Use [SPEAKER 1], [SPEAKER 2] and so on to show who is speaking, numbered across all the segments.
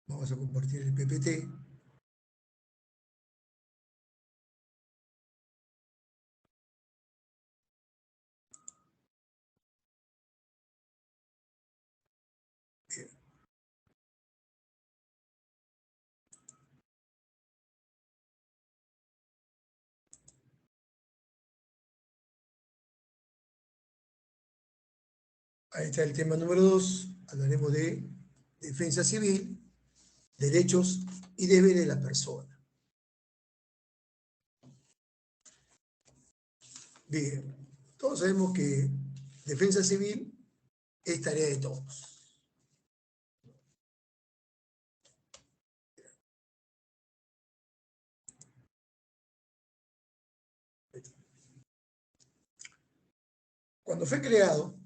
[SPEAKER 1] Vamos a compartir el PPT. Bien. Ahí está el tema número 2. Hablaremos de defensa civil, derechos y deberes de la persona. Bien, todos sabemos que defensa civil es tarea de todos. Cuando fue creado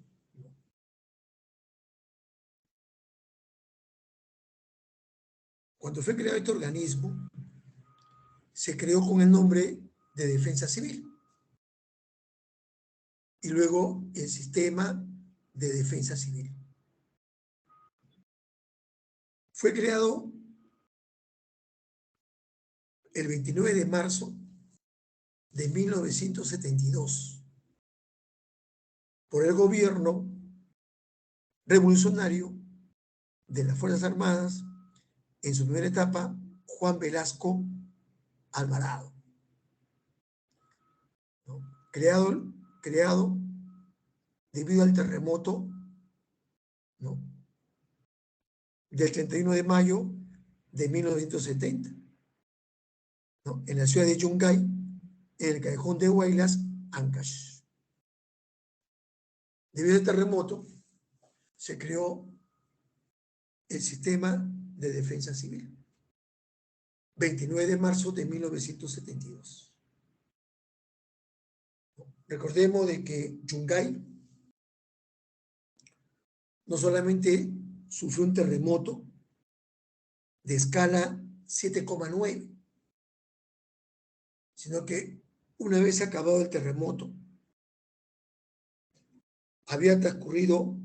[SPEAKER 1] este organismo, se creó con el nombre de Defensa Civil y luego el Sistema de Defensa Civil. Fue creado el 29 de marzo de 1972 por el gobierno revolucionario de las Fuerzas Armadas, en su primera etapa, Juan Velasco Alvarado, ¿no? Creado debido al terremoto, ¿no?, del 31 de mayo de 1970, ¿no?, en la ciudad de Yungay, en el callejón de Huaylas, Ancash. Debido al terremoto, se creó el Sistema de Defensa Civil, 29 de marzo de 1972. Recordemos de que Yungay no solamente sufrió un terremoto de escala 7,9, sino que una vez acabado el terremoto, había transcurrido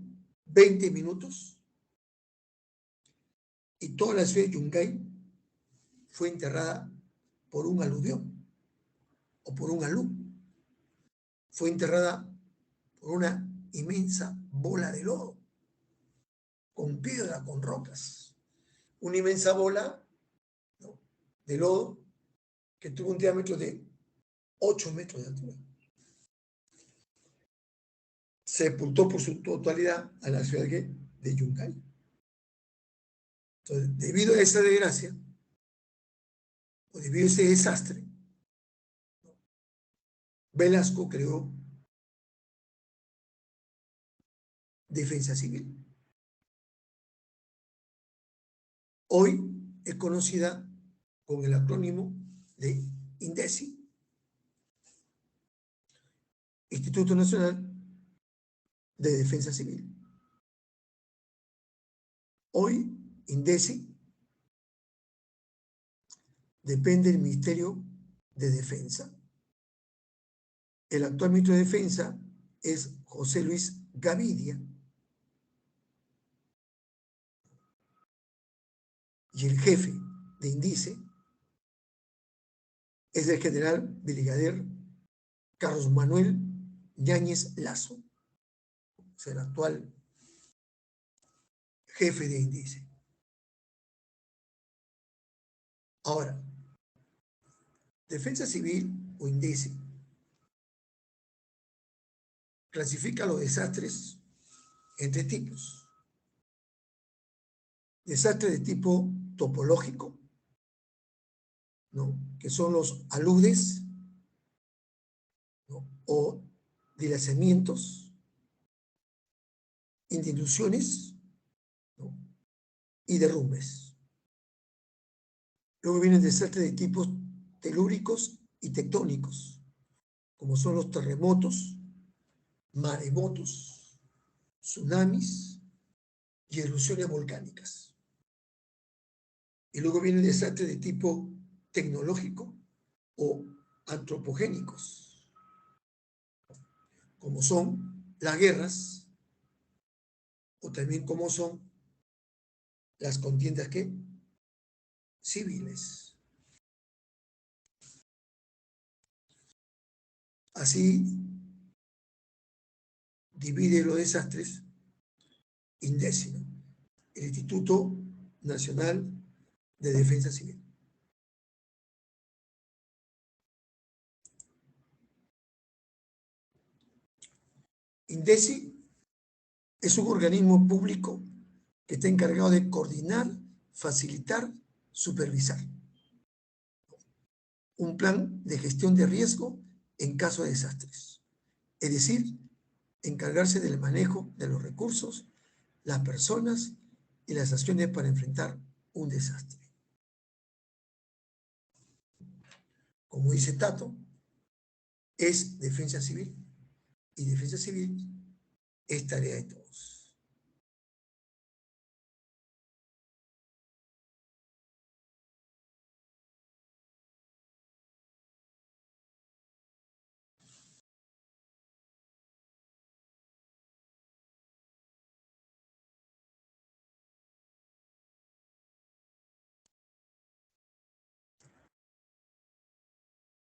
[SPEAKER 1] 20 minutos y toda la ciudad de Yungay fue enterrada por un aluvión o por un alud. Fue enterrada por una inmensa bola de lodo, con piedra, con rocas. Una inmensa bola, ¿no?, de lodo que tuvo un diámetro de 8 metros de altura. Sepultó por su totalidad a la ciudad de Yungay. Entonces, debido a esa desgracia, o debido a ese desastre, Velasco creó Defensa Civil. Hoy es conocida con el acrónimo de INDECI, Instituto Nacional de Defensa Civil. Hoy, INDECI depende del Ministerio de Defensa. El actual ministro de Defensa es José Luis Gavidia y el jefe de INDICE es el general brigadier Carlos Manuel Yáñez Lazo, es el actual jefe de INDICE. Ahora, Defensa Civil o INDECI clasifica los desastres en 3 tipos. Desastres de tipo topológico, ¿no?, que son los aludes, ¿no?, o deslizamientos, instituciones, ¿no?, y derrumbes. Luego vienen desastres de tipos telúricos y tectónicos, como son los terremotos, maremotos, tsunamis y erupciones volcánicas. Y luego vienen desastres de tipo tecnológico o antropogénicos, como son las guerras, o también como son las contiendas civiles. Así divide los desastres INDECI, ¿no? El Instituto Nacional de Defensa Civil. INDECI es un organismo público que está encargado de coordinar, facilitar, supervisar un plan de gestión de riesgo en caso de desastres. Es decir, encargarse del manejo de los recursos, las personas y las acciones para enfrentar un desastre. Como dice Tato, es defensa civil y defensa civil es tarea de todos.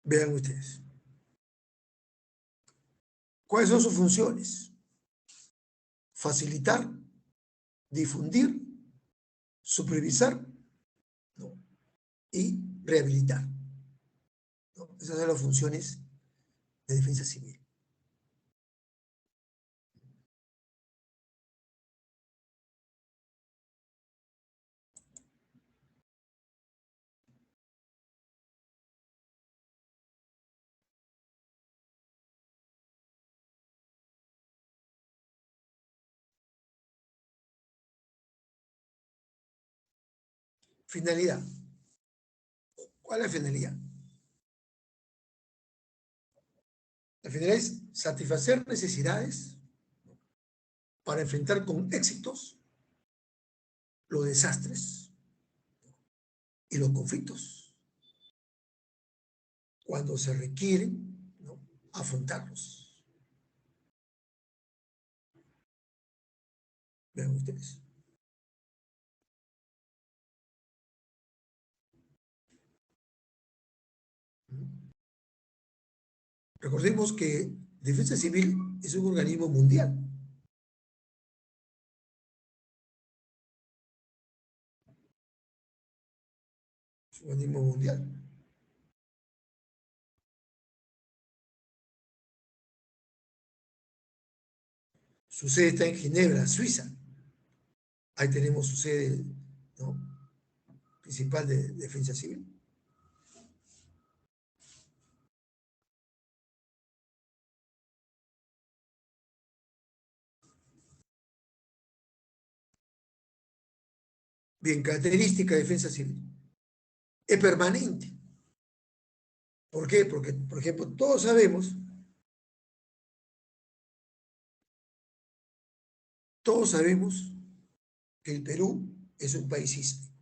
[SPEAKER 1] Vean ustedes. ¿Cuáles son sus funciones? Facilitar, difundir, supervisar, ¿no? Y rehabilitar, ¿no? Esas son las funciones de defensa civil. Finalidad. ¿Cuál es la finalidad? La finalidad es satisfacer necesidades para enfrentar con éxitos los desastres y los conflictos cuando se requieren, ¿no?, afrontarlos. Vean ustedes. Recordemos que Defensa Civil es un organismo mundial. Es un organismo mundial. Su sede está en Ginebra, Suiza. Ahí tenemos su sede, ¿no?, principal de Defensa Civil. Bien, característica de Defensa Civil. Es permanente. ¿Por qué? Porque, por ejemplo, todos sabemos que el Perú es un país sísmico.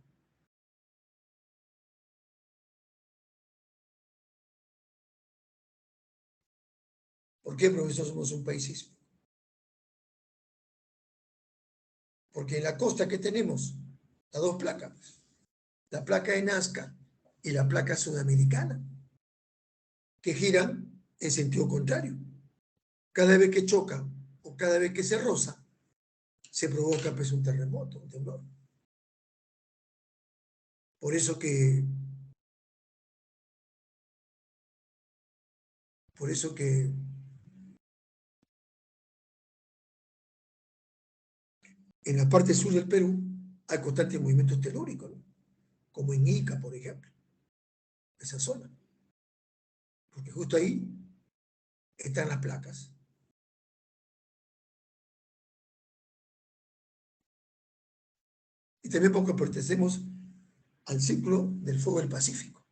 [SPEAKER 1] ¿Por qué, profesor, somos un país sísmico? Porque en la costa que tenemos las dos placas, pues, la placa de Nazca y la placa sudamericana, que giran en sentido contrario. Cada vez que chocan o cada vez que se roza, se provoca, pues, un terremoto, un temblor. Por eso que, por eso que en la parte sur del Perú hay constantes movimientos telúricos, ¿no?, como en Ica, por ejemplo, esa zona, porque justo ahí están las placas. Y también porque pertenecemos al ciclo del fuego del Pacífico.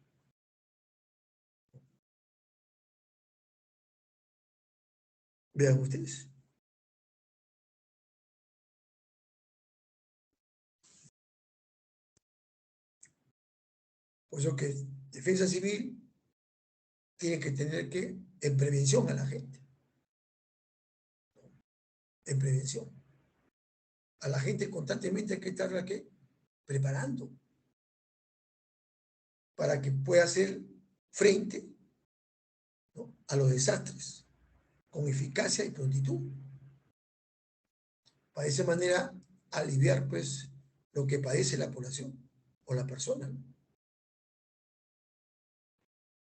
[SPEAKER 1] Vean ustedes. Por eso que Defensa Civil tiene que tener que, en prevención a la gente, en prevención. A la gente constantemente hay que estarla, ¿qué?, preparando. para que pueda hacer frente, ¿no?, a los desastres con eficacia y prontitud. Para de esa manera aliviar pues lo que padece la población o la persona, ¿no?,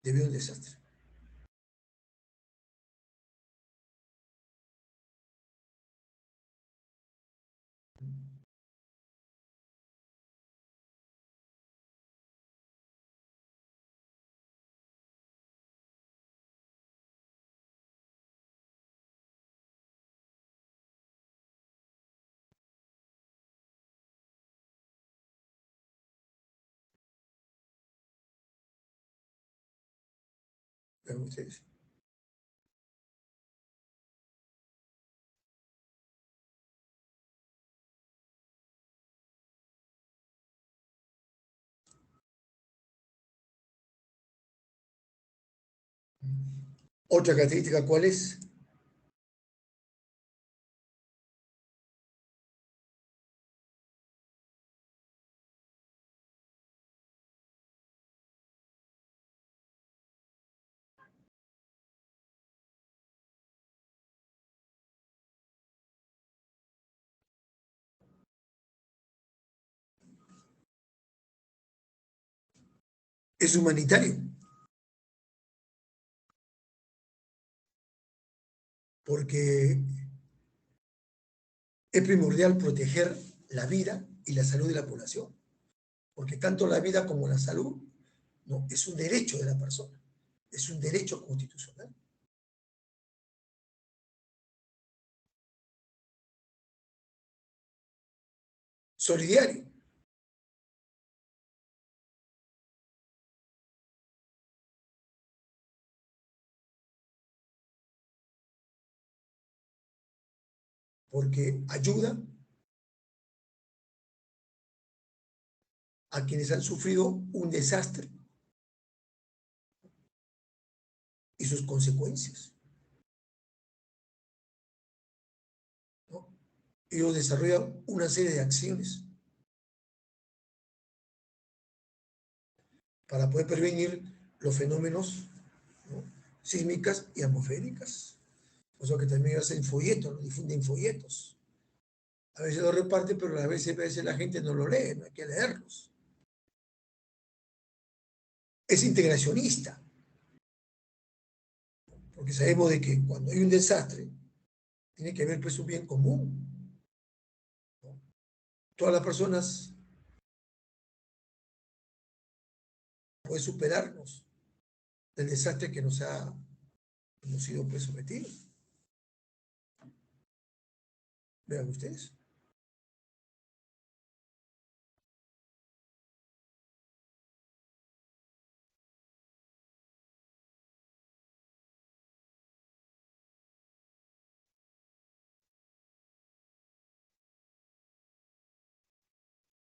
[SPEAKER 1] debido a un desastre. Vean ustedes. Otra característica, ¿cuál es? Es humanitario, porque es primordial proteger la vida y la salud de la población, porque tanto la vida como la salud, ¿no?, es un derecho de la persona, es un derecho constitucional. Solidario, porque ayuda a quienes han sufrido un desastre y sus consecuencias, ¿no? Ellos desarrollan una serie de acciones para poder prevenir los fenómenos, ¿no?, sísmicas y atmosféricas. O sea que también hacen folletos, ¿no?, difunden folletos. A veces lo reparten, pero a veces la gente no lo lee, no hay que leerlos. Es integracionista, porque sabemos de que cuando hay un desastre, tiene que haber pues un bien común, ¿no? Todas las personas pueden superarnos del desastre que hemos sido pues sometidos. Vean ustedes,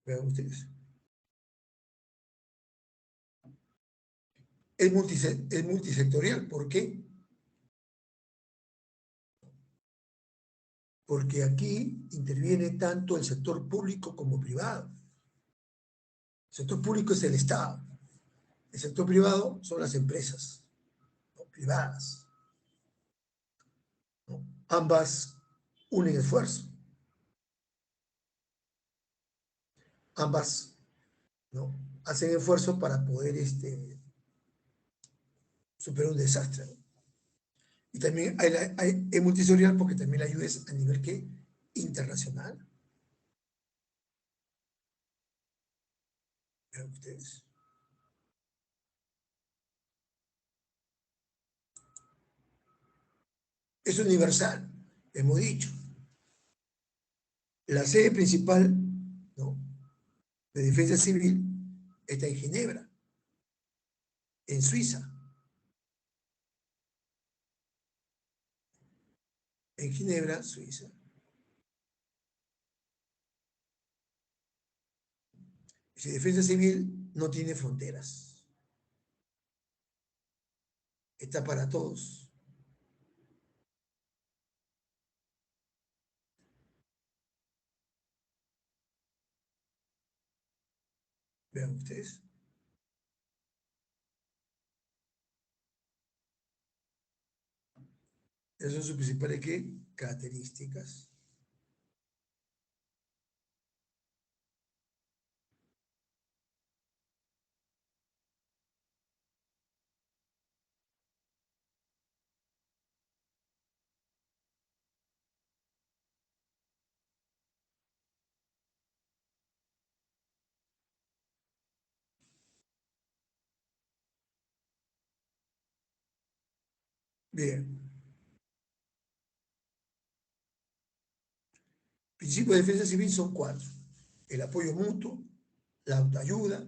[SPEAKER 1] vean ustedes. Es multisectorial, ¿por qué? Porque aquí interviene tanto el sector público como privado. El sector público es el Estado, el sector privado son las empresas, ¿no?, privadas, ¿no? Ambas unen esfuerzo, ambas, ¿no?, hacen esfuerzo para poder superar un desastre, ¿no? Y también es multisectorial porque también la ayuda es a nivel ¿qué? Internacional. Vean ustedes. Es universal, hemos dicho. La sede principal, ¿no?, de defensa civil está en Ginebra, en Suiza. En Ginebra, Suiza. Si defensa civil no tiene fronteras, está para todos. Vean ustedes. Esas son sus principales ¿qué? Características. Bien. Principios de defensa civil son cuatro. El apoyo mutuo, la autoayuda,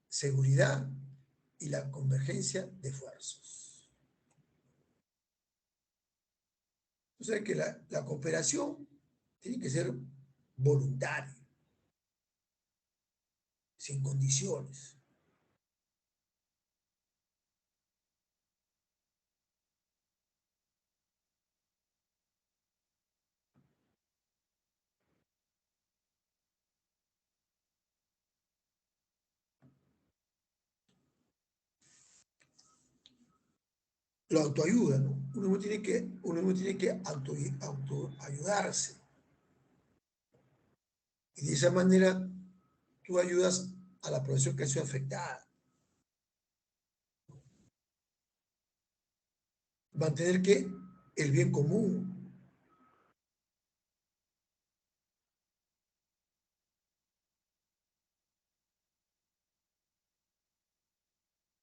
[SPEAKER 1] seguridad y la convergencia de esfuerzos. O sea que la cooperación tiene que ser voluntaria, sin condiciones. La autoayuda, ¿no? Uno tiene que autoayudarse. Y de esa manera tú ayudas a la población que ha sido afectada. Mantener que el bien común.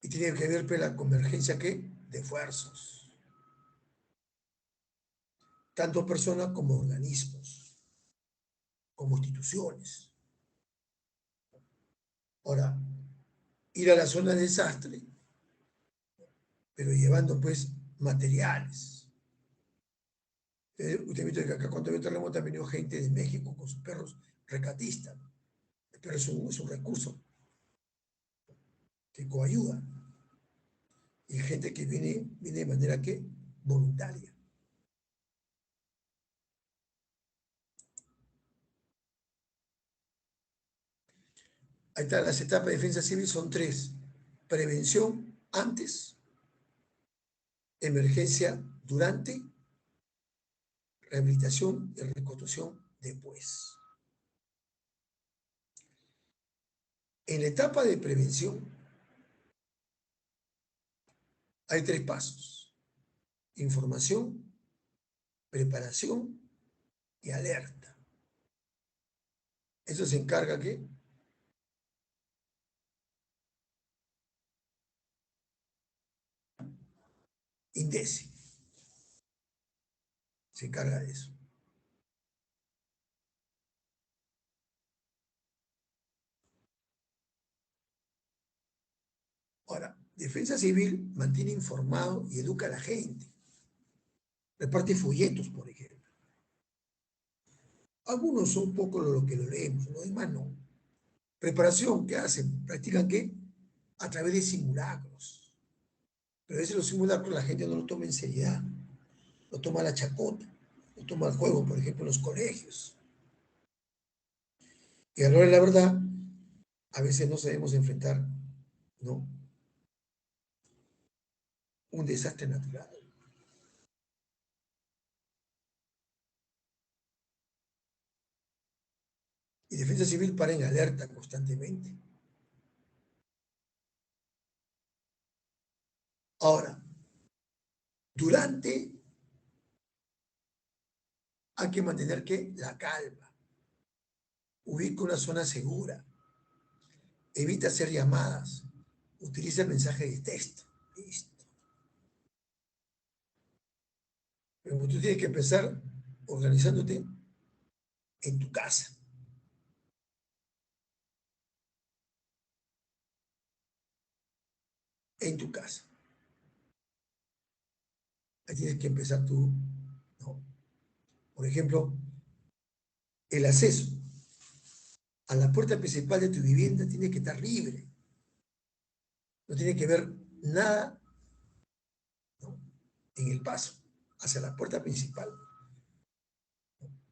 [SPEAKER 1] Y tiene que ver pues, la convergencia ¿qué? De esfuerzos. Tanto personas como organismos, como instituciones. Ahora, ir a la zona de desastre, pero llevando pues materiales. Usted ha visto que acá cuando había terremoto ha venido gente de México con sus perros rescatistas, ¿no? Pero es un recurso que coayuda. Y gente que viene de manera que voluntaria. Ahí están las etapas de defensa civil, son tres. Prevención antes, emergencia durante, rehabilitación y reconstrucción después. En la etapa de prevención hay tres pasos. Información, preparación y alerta. Eso se encarga ¿qué? INDECI. Se encarga de eso. Ahora, Defensa Civil mantiene informado y educa a la gente. Reparte folletos, por ejemplo. Algunos son poco lo que lo leemos, los demás no. Preparación, ¿qué hacen? ¿Practican qué? A través de simulacros. Pero a veces los simulacros la gente no lo toma en seriedad, lo toma a la chacota, lo toma al juego, por ejemplo, en los colegios. Y a la hora de la verdad, a veces no sabemos enfrentar, ¿no? Un desastre natural. Y Defensa Civil para en alerta constantemente. Ahora, durante hay que mantener que la calma, ubica una zona segura, evita hacer llamadas, utiliza el mensaje de texto. Listo. Pero tú tienes que empezar organizándote en tu casa. En tu casa. Ahí tienes que empezar tú, ¿no? Por ejemplo, el acceso a la puerta principal de tu vivienda tiene que estar libre. No tiene que ver nada, ¿no? En el paso hacia la puerta principal.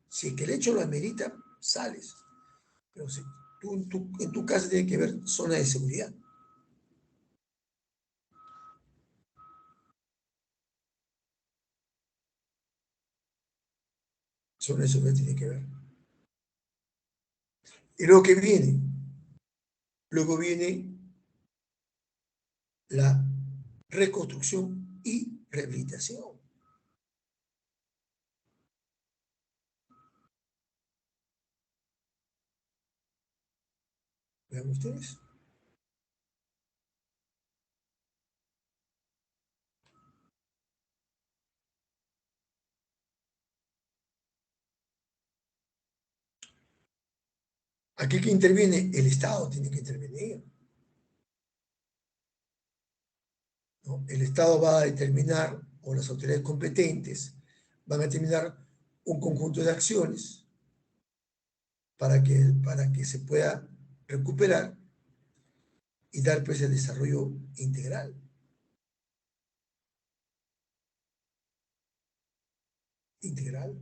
[SPEAKER 1] Si es que el hecho lo amerita, sales. Pero si tú en tu casa tiene que ver zona de seguridad. Solo eso que tiene que ver. Y luego que viene, luego viene la reconstrucción y rehabilitación. Vean ustedes. Aquí que interviene, el Estado tiene que intervenir, ¿no? El Estado va a determinar, o las autoridades competentes van a determinar un conjunto de acciones para que se pueda recuperar y dar pues el desarrollo integral. Integral.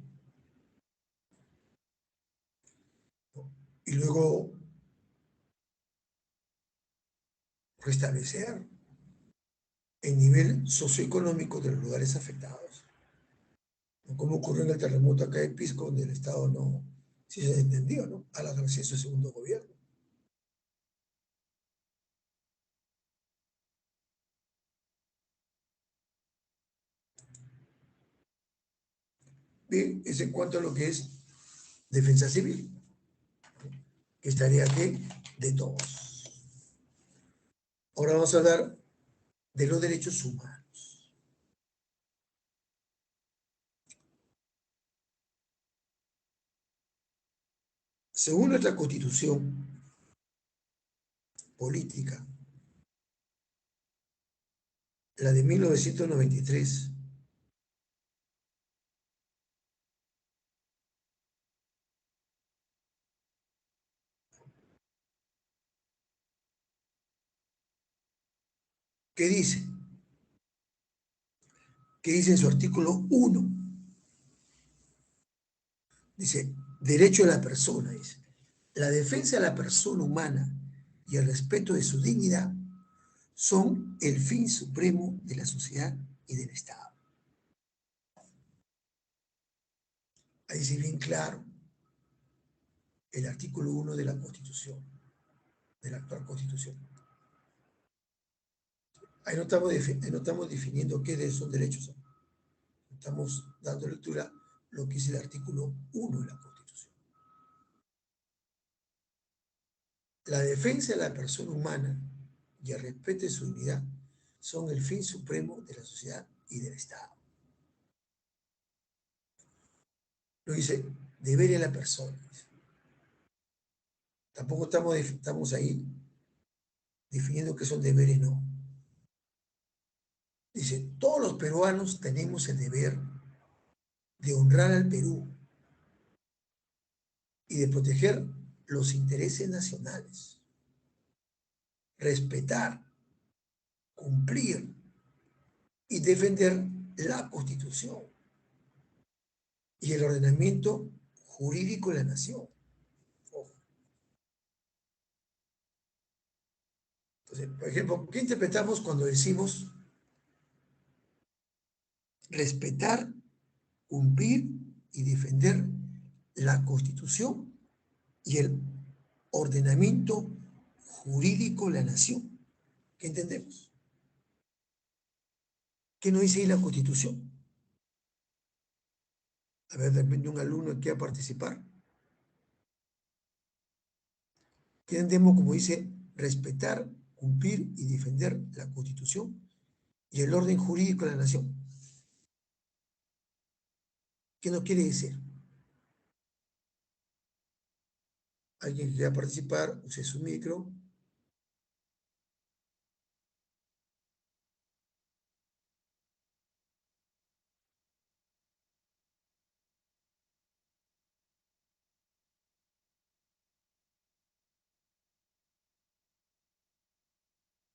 [SPEAKER 1] ¿No? Y luego restablecer el nivel socioeconómico de los lugares afectados, ¿no? Como ocurrió en el terremoto acá en Pisco, donde el Estado no, sí se entendió, ¿no? A la gracia de su segundo gobierno. Bien, es en cuanto a lo que es defensa civil, que es tarea que de todos. Ahora vamos a hablar de los derechos humanos. Según nuestra constitución política, la de 1993, ¿qué dice? ¿Qué dice en su artículo 1? Dice, derecho de la persona, dice. La defensa de la persona humana y el respeto de su dignidad son el fin supremo de la sociedad y del Estado. Ahí dice bien claro el artículo 1 de la Constitución, de la actual Constitución. Ahí no estamos definiendo qué son derechos. Estamos dando lectura a lo que dice el artículo 1 de la Constitución. La defensa de la persona humana y el respeto de su dignidad son el fin supremo de la sociedad y del Estado. Lo dice, deber de la persona. Tampoco estamos ahí definiendo qué son deberes, no. Dice, todos los peruanos tenemos el deber de honrar al Perú y de proteger los intereses nacionales, respetar, cumplir y defender la Constitución y el ordenamiento jurídico de la nación. Ojo. Entonces, por ejemplo, ¿qué interpretamos cuando decimos respetar, cumplir y defender la Constitución y el ordenamiento jurídico de la nación? ¿Qué entendemos? ¿Qué nos dice ahí la Constitución? A ver, de repente un alumno que quiera participar. ¿Qué entendemos como dice respetar, cumplir y defender la Constitución y el orden jurídico de la nación? ¿Qué nos quiere decir? Alguien que quiera participar, use su micro.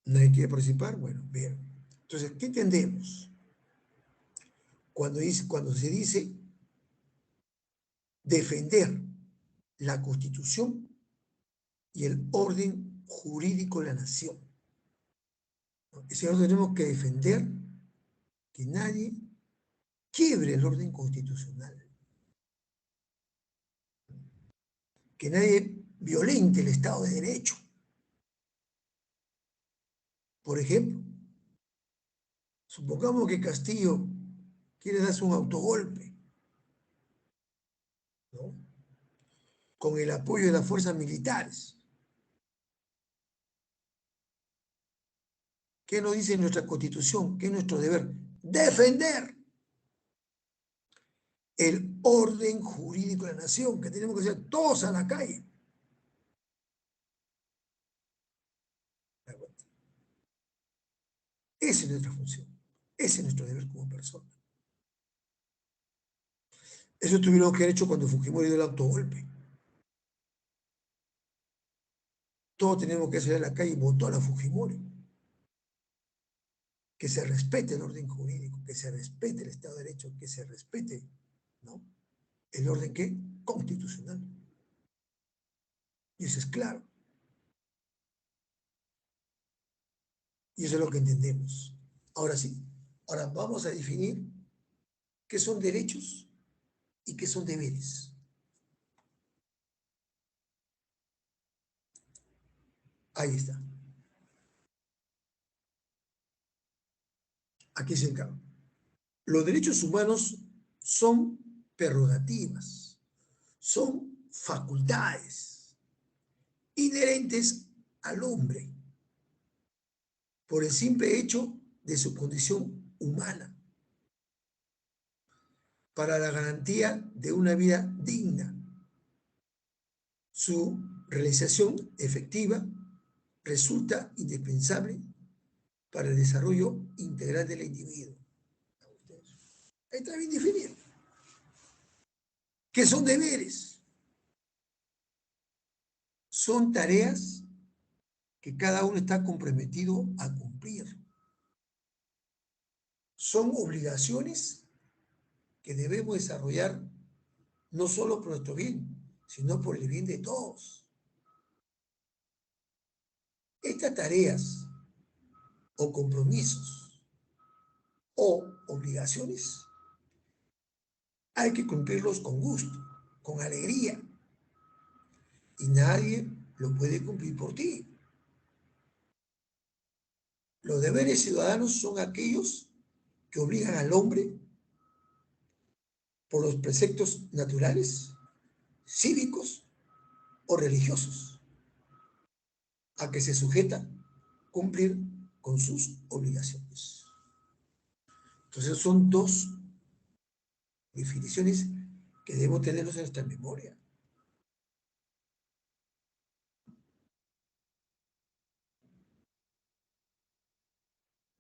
[SPEAKER 1] ¿Nadie quiere participar? Bueno, bien. Entonces, ¿qué entendemos? Cuando se dice defender la Constitución y el orden jurídico de la nación. Ese orden tenemos que defender que nadie quiebre el orden constitucional. que nadie violente el Estado de Derecho. Por ejemplo, supongamos que Castillo quiere darse un autogolpe, ¿no? Con el apoyo de las fuerzas militares. ¿Qué nos dice nuestra Constitución? ¿Qué es nuestro deber? Defender el orden jurídico de la nación, que tenemos que ser todos a la calle. Esa es nuestra función. Ese es nuestro deber como persona. Eso tuvieron que haber hecho cuando Fujimori dio el autogolpe. Todos tenemos que salir a la calle y votar a Fujimori. Que se respete el orden jurídico, que se respete el Estado de Derecho, que se respete, ¿no? El orden ¿qué? Constitucional. Y eso es claro. Y eso es lo que entendemos. Ahora sí, ahora vamos a definir qué son derechos y qué son deberes. Ahí está. Aquí se encarga. Los derechos humanos son prerrogativas, son facultades inherentes al hombre por el simple hecho de su condición humana para la garantía de una vida digna. Su realización efectiva resulta indispensable para el desarrollo integral del individuo. Ahí está bien definido. ¿Qué son deberes? Son tareas que cada uno está comprometido a cumplir. Son obligaciones que debemos desarrollar no solo por nuestro bien, sino por el bien de todos. Estas tareas o compromisos o obligaciones hay que cumplirlos con gusto, con alegría, y nadie lo puede cumplir por ti. Los deberes ciudadanos son aquellos que obligan al hombre por los preceptos naturales, cívicos o religiosos a que se sujeta cumplir con sus obligaciones. Entonces son dos definiciones que debemos tenerlos en nuestra memoria.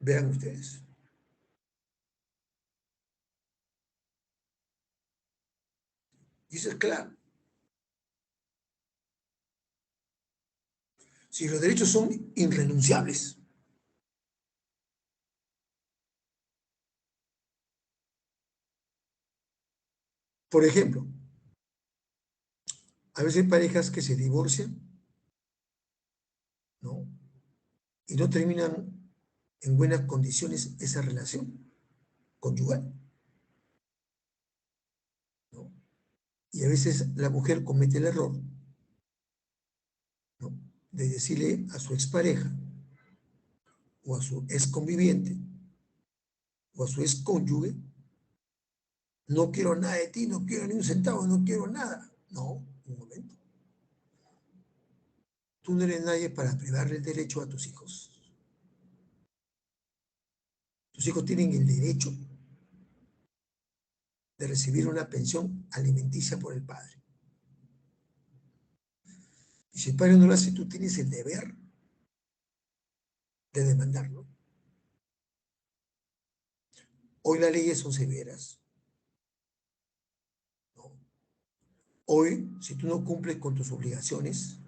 [SPEAKER 1] Vean ustedes. Y eso es claro. Si los derechos son irrenunciables, por ejemplo, a veces hay parejas que se divorcian, ¿no? Y no terminan en buenas condiciones esa relación conyugal, ¿no? Y a veces la mujer comete el error, ¿no? De decirle a su expareja o a su ex conviviente o a su ex cónyuge, no quiero nada de ti, no quiero ni un centavo, no quiero nada. No, un momento. Tú no eres nadie para privarle el derecho a tus hijos. Tus hijos tienen el derecho de recibir una pensión alimenticia por el padre. Y si el padre no lo hace, tú tienes el deber de demandarlo. Hoy las leyes son severas, ¿no? Hoy, si tú no cumples con tus obligaciones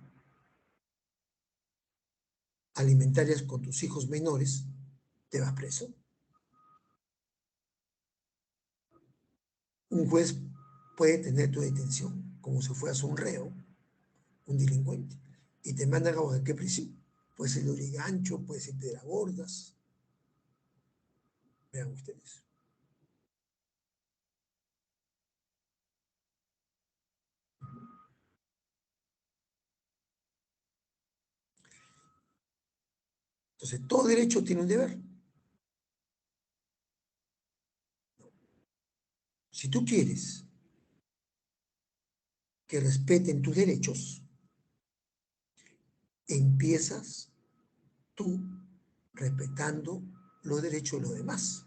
[SPEAKER 1] alimentarias con tus hijos menores, te vas preso. Un juez puede tener tu detención como si fueras un reo, un delincuente, y te mandan a qué prisión. Puede ser de Lurigancho, puede ser de Gordas. Vean ustedes. Entonces, todo derecho tiene un deber. Si tú quieres que respeten tus derechos, empiezas tú respetando los derechos de los demás.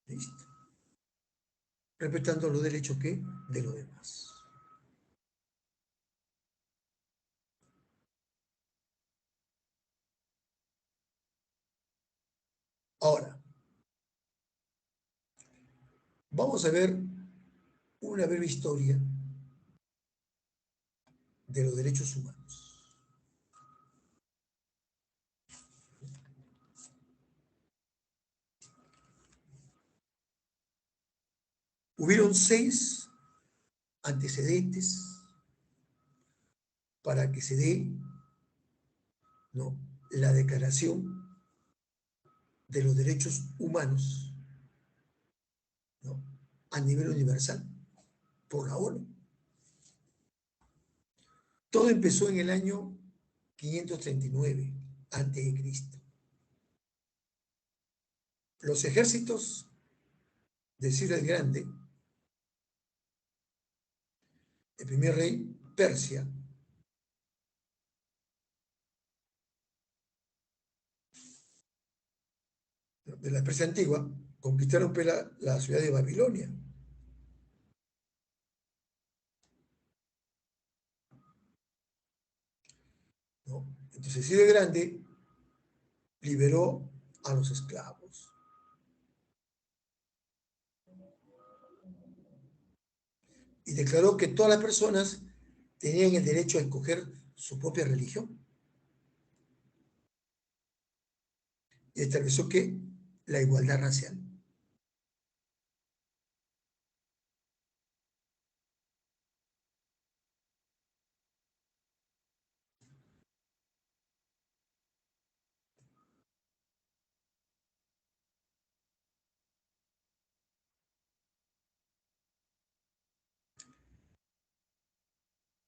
[SPEAKER 1] ¿Listo? Respetando los derechos ¿qué? De los demás. Ahora, vamos a ver una breve historia de los derechos humanos. Hubieron 6 antecedentes para que se dé, ¿no?, la Declaración de los Derechos Humanos, ¿no?, a nivel universal por la ONU. Todo empezó en el año 539 a.C. Los ejércitos de Ciro el Grande, el primer rey Persia, de la Persia antigua, conquistaron la ciudad de Babilonia. ¿No? Entonces Ciro el Grande liberó a los esclavos. Y declaró que todas las personas tenían el derecho a escoger su propia religión. Y estableció que la igualdad racial.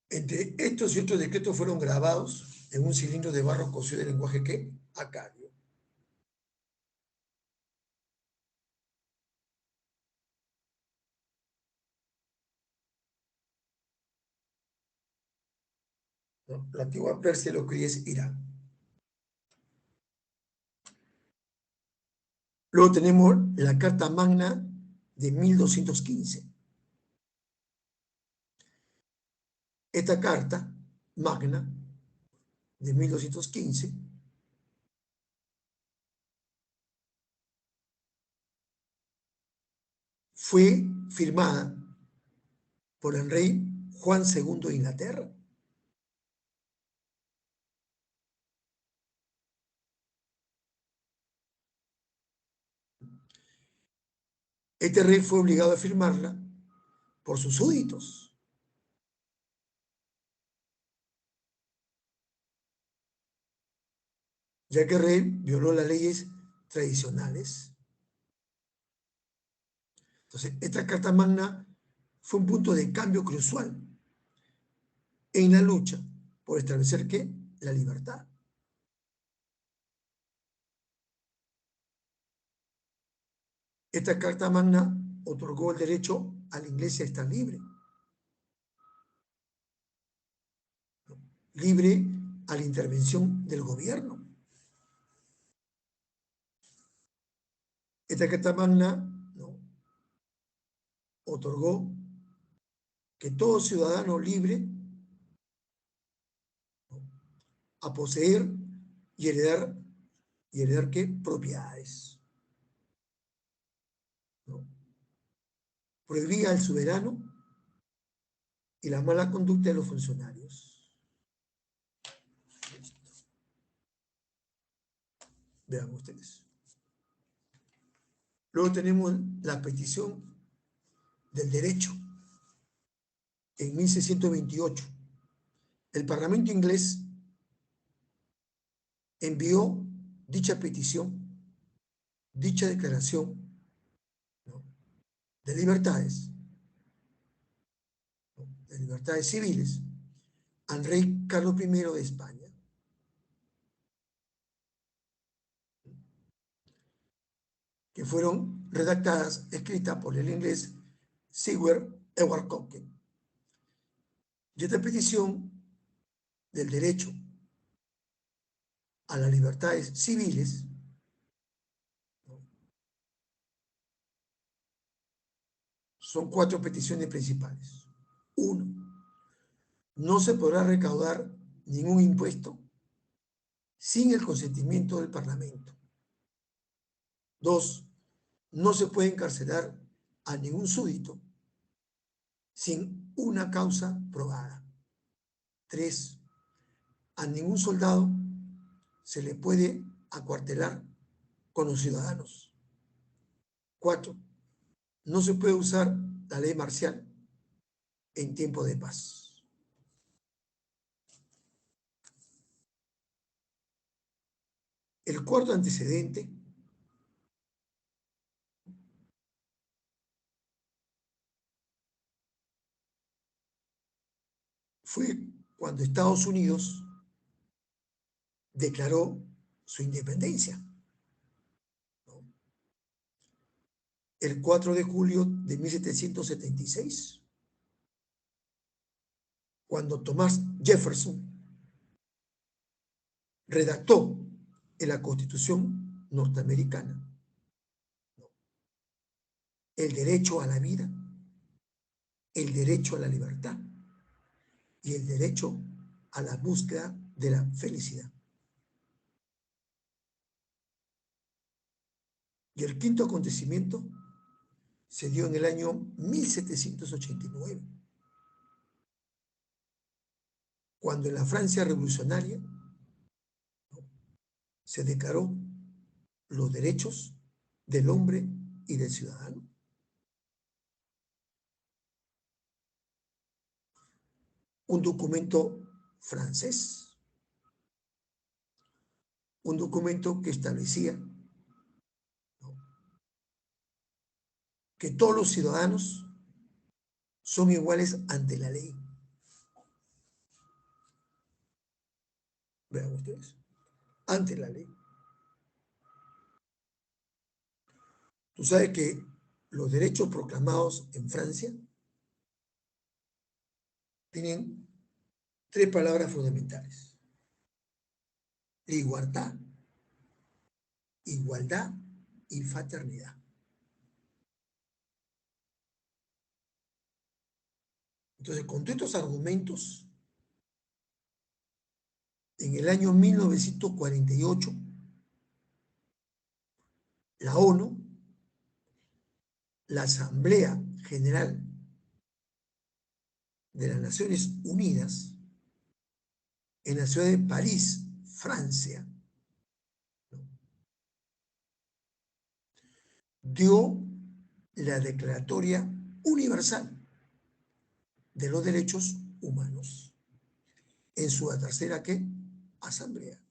[SPEAKER 1] Entre estos y otros decretos fueron grabados en un cilindro de barro cocido de lenguaje ¿qué? Acadio. ¿No? La antigua Persia, lo que hoy es Irán. Luego tenemos la Carta Magna de 1215. Esta Carta Magna de 1215 fue firmada por el rey Juan II de Inglaterra. Este rey fue obligado a firmarla por sus súbditos. Ya que el rey violó las leyes tradicionales. Entonces, esta Carta Magna fue un punto de cambio crucial en la lucha por establecer ¿qué? La libertad. Esta Carta Magna otorgó el derecho a la Iglesia a estar libre. Libre a la intervención del gobierno. Esta Carta Magna, ¿no?, otorgó que todo ciudadano libre, ¿no?, a poseer y heredar ¿qué? Propiedades. ¿No? Prohibía al soberano y la mala conducta de los funcionarios. Vean ustedes. Luego tenemos la petición del derecho. En 1628, el Parlamento inglés envió dicha petición, dicha declaración, ¿no?, de libertades de libertades civiles al rey Carlos I de España, que fueron redactadas, escritas por el inglés Seward Edward Cochrane. Y esta petición del derecho a las libertades civiles son 4 peticiones principales. 1. No se podrá recaudar ningún impuesto sin el consentimiento del Parlamento. 2. No se puede encarcelar a ningún súbdito sin una causa probada. 3. A ningún soldado se le puede acuartelar con los ciudadanos. 4. No se puede usar la ley marcial en tiempo de paz. El cuarto antecedente fue cuando Estados Unidos declaró su independencia, ¿no? El 4 de julio de 1776, cuando Thomas Jefferson redactó en la Constitución norteamericana el derecho a la vida, el derecho a la libertad y el derecho a la búsqueda de la felicidad. Y el quinto acontecimiento se dio en el año 1789, cuando en la Francia revolucionaria se declaró los derechos del hombre y del ciudadano. Un documento francés, un documento que establecía, ¿no?, que todos los ciudadanos son iguales ante la ley. Vean ustedes, ante la ley. Tú sabes que los derechos proclamados en Francia tienen 3 palabras fundamentales: libertad, igualdad y fraternidad. Entonces, con todos estos argumentos, en el año 1948, la ONU, la Asamblea General de las Naciones Unidas, en la ciudad de París, Francia, dio la Declaratoria Universal de los Derechos Humanos en su tercera, ¿qué?, asamblea.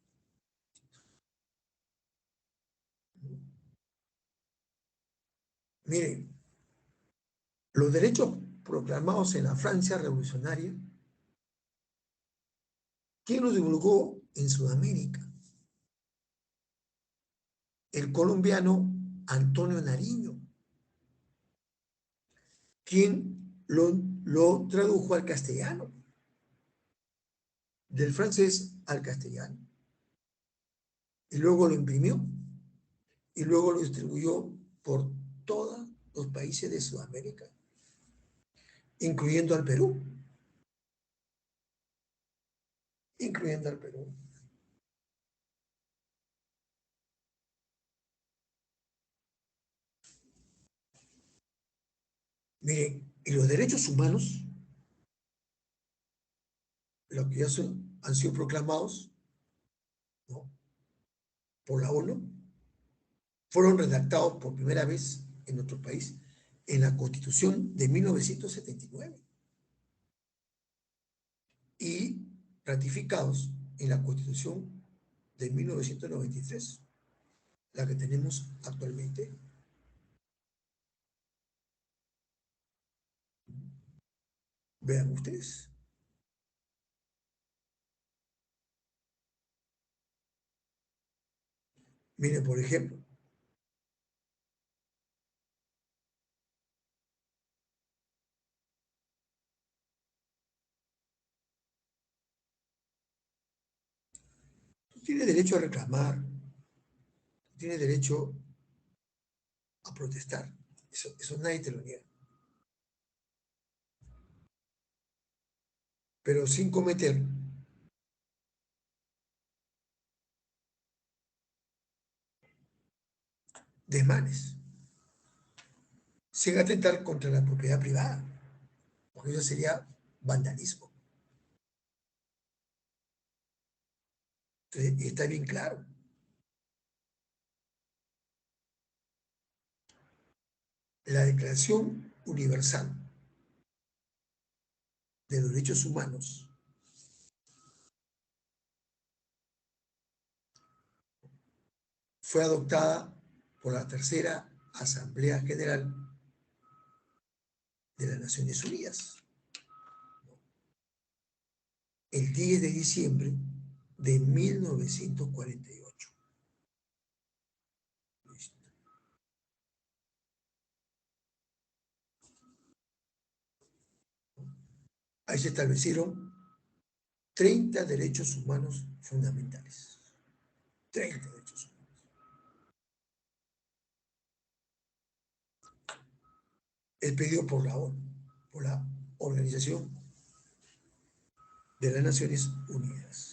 [SPEAKER 1] Miren, los derechos proclamados en la Francia revolucionaria, ¿quién los divulgó en Sudamérica? El colombiano Antonio Nariño. ¿Quién lo tradujo al castellano? Del francés al castellano. Y luego lo imprimió y luego lo distribuyó por todos los países de Sudamérica, incluyendo al Perú. Incluyendo al Perú. Miren, y los derechos humanos, los que ya han sido proclamados, ¿no?, por la ONU, fueron redactados por primera vez en nuestro país en la Constitución de 1979 y ratificados en la Constitución de 1993, la que tenemos actualmente. Vean ustedes. Miren, por ejemplo, tú tienes derecho a reclamar, tú tienes derecho a protestar. Eso nadie te lo niega. Pero sin cometer desmanes, sin atentar contra la propiedad privada, porque eso sería vandalismo. Entonces, está bien claro. La Declaración Universal de los Derechos Humanos fue adoptada por la Tercera Asamblea General de las Naciones Unidas el 10 de diciembre de 1948. Ahí se establecieron 30 derechos humanos fundamentales. 30 derechos humanos. Es pedido por la ONU, por la Organización de las Naciones Unidas.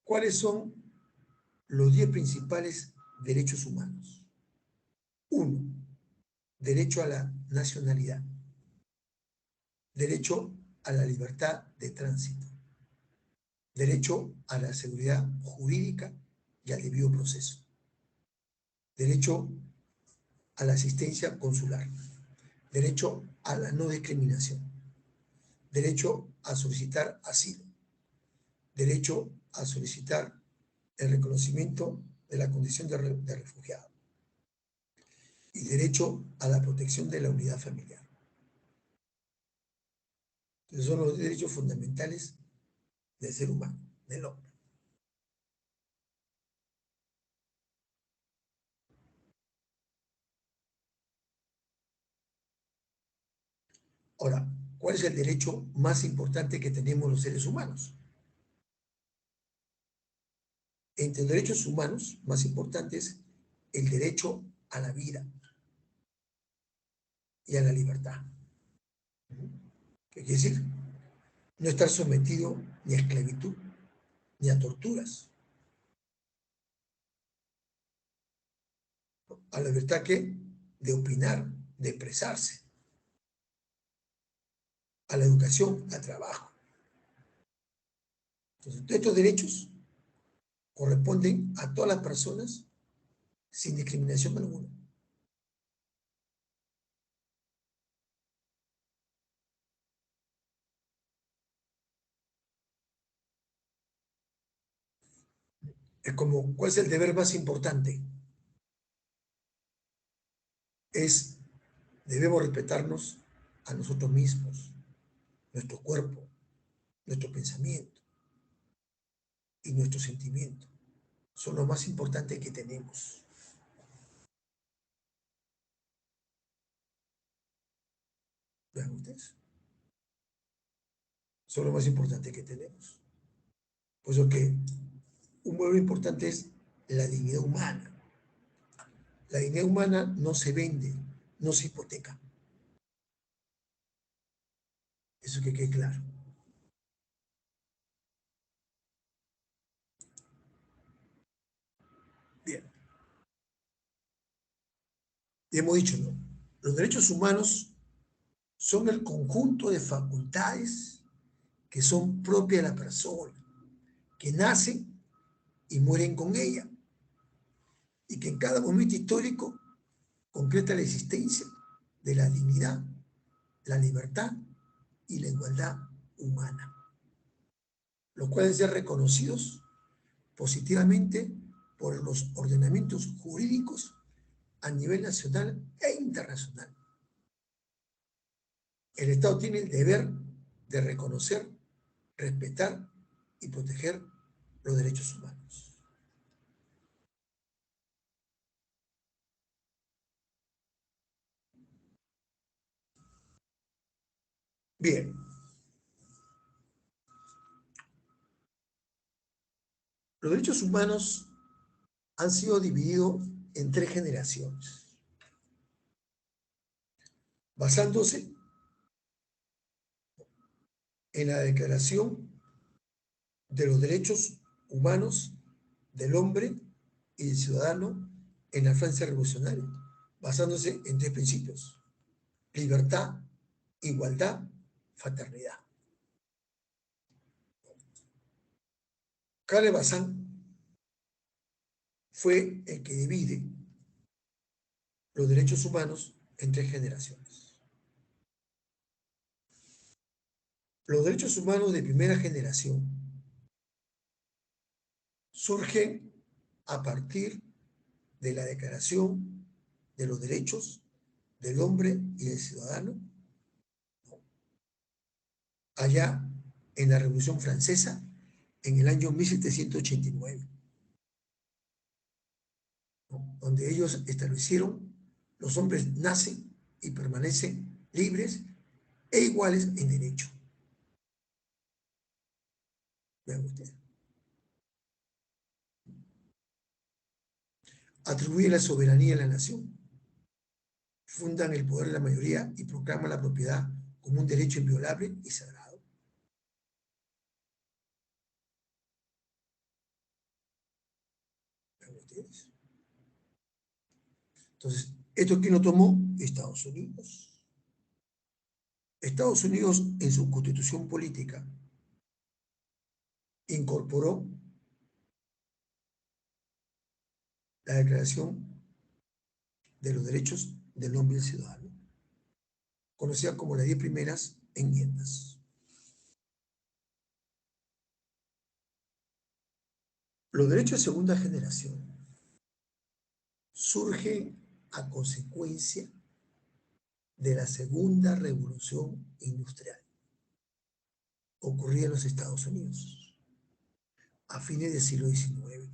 [SPEAKER 1] ¿Cuáles son los 10 principales derechos humanos? 1. Derecho a la nacionalidad. Derecho a la libertad de tránsito. Derecho a la seguridad jurídica y al debido proceso. Derecho a la asistencia consular. Derecho a la no discriminación. Derecho a solicitar asilo. Derecho a solicitar el reconocimiento de la condición de refugiado. Y derecho a la protección de la unidad familiar. Entonces son los derechos fundamentales del ser humano, del hombre. Ahora, ¿cuál es el derecho más importante que tenemos los seres humanos? Entre los derechos humanos más importantes, el derecho a la vida y a la libertad. ¿Qué quiere decir? No estar sometido ni a esclavitud, ni a torturas. A la libertad que de opinar, de expresarse, a la educación, al trabajo. Entonces, estos derechos corresponden a todas las personas sin discriminación alguna. Es como, ¿cuál es el deber más importante? Es, debemos respetarnos a nosotros mismos, nuestro cuerpo, nuestro pensamiento y nuestro sentimiento. Son lo más importante que tenemos. Vean ustedes. Son lo más importante que tenemos. Por eso que un valor importante es la dignidad humana. La dignidad humana no se vende, no se hipoteca. Eso que quede claro. Bien. Y hemos dicho, ¿no? Los derechos humanos son el conjunto de facultades que son propias de la persona, que nacen y mueren con ella, y que en cada momento histórico concreta la existencia de la dignidad, la libertad y la igualdad humana. los cuales ser reconocidos positivamente por los ordenamientos jurídicos a nivel nacional e internacional. El Estado tiene el deber de reconocer, respetar y proteger los derechos humanos. Bien. Los derechos humanos han sido divididos en 3 generaciones, basándose en la Declaración de los Derechos Humanos del Hombre y del Ciudadano en la Francia Revolucionaria, basándose en 3 principios: libertad, igualdad, fraternidad. Karl Bazán fue el que divide los derechos humanos en 3 generaciones. Los derechos humanos de primera generación surgen a partir de la Declaración de los Derechos del Hombre y del Ciudadano, allá en la Revolución Francesa, en el año 1789, ¿no? Donde ellos establecieron: los hombres nacen y permanecen libres e iguales en derecho. Vean ustedes. Atribuye la soberanía a la nación, fundan el poder de la mayoría y proclaman la propiedad como un derecho inviolable y sagrado. Vean ustedes. Entonces, ¿esto quién lo tomó? Estados Unidos. Estados Unidos, en su constitución política, incorporó la Declaración de los Derechos del Hombre y el Ciudadano, conocida como las 10 primeras enmiendas. Los derechos de segunda generación surgen a consecuencia de la segunda revolución industrial ocurrida en los Estados Unidos a fines del siglo XIX.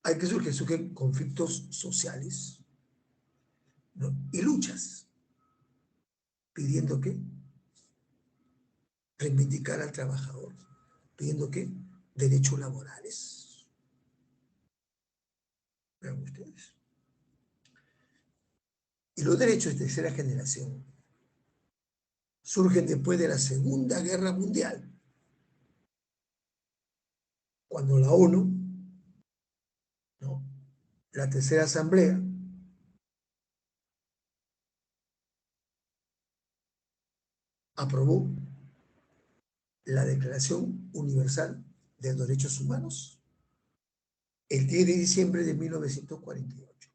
[SPEAKER 1] Hay que surgen conflictos sociales, ¿no? Y luchas, pidiendo que reivindicar al trabajador, pidiendo que derechos laborales. Vean ustedes. Y los derechos de tercera generación surgen después de la Segunda Guerra Mundial, cuando la ONU, ¿no?, la Tercera Asamblea, aprobó la Declaración Universal de los Derechos Humanos el 10 de diciembre de 1948.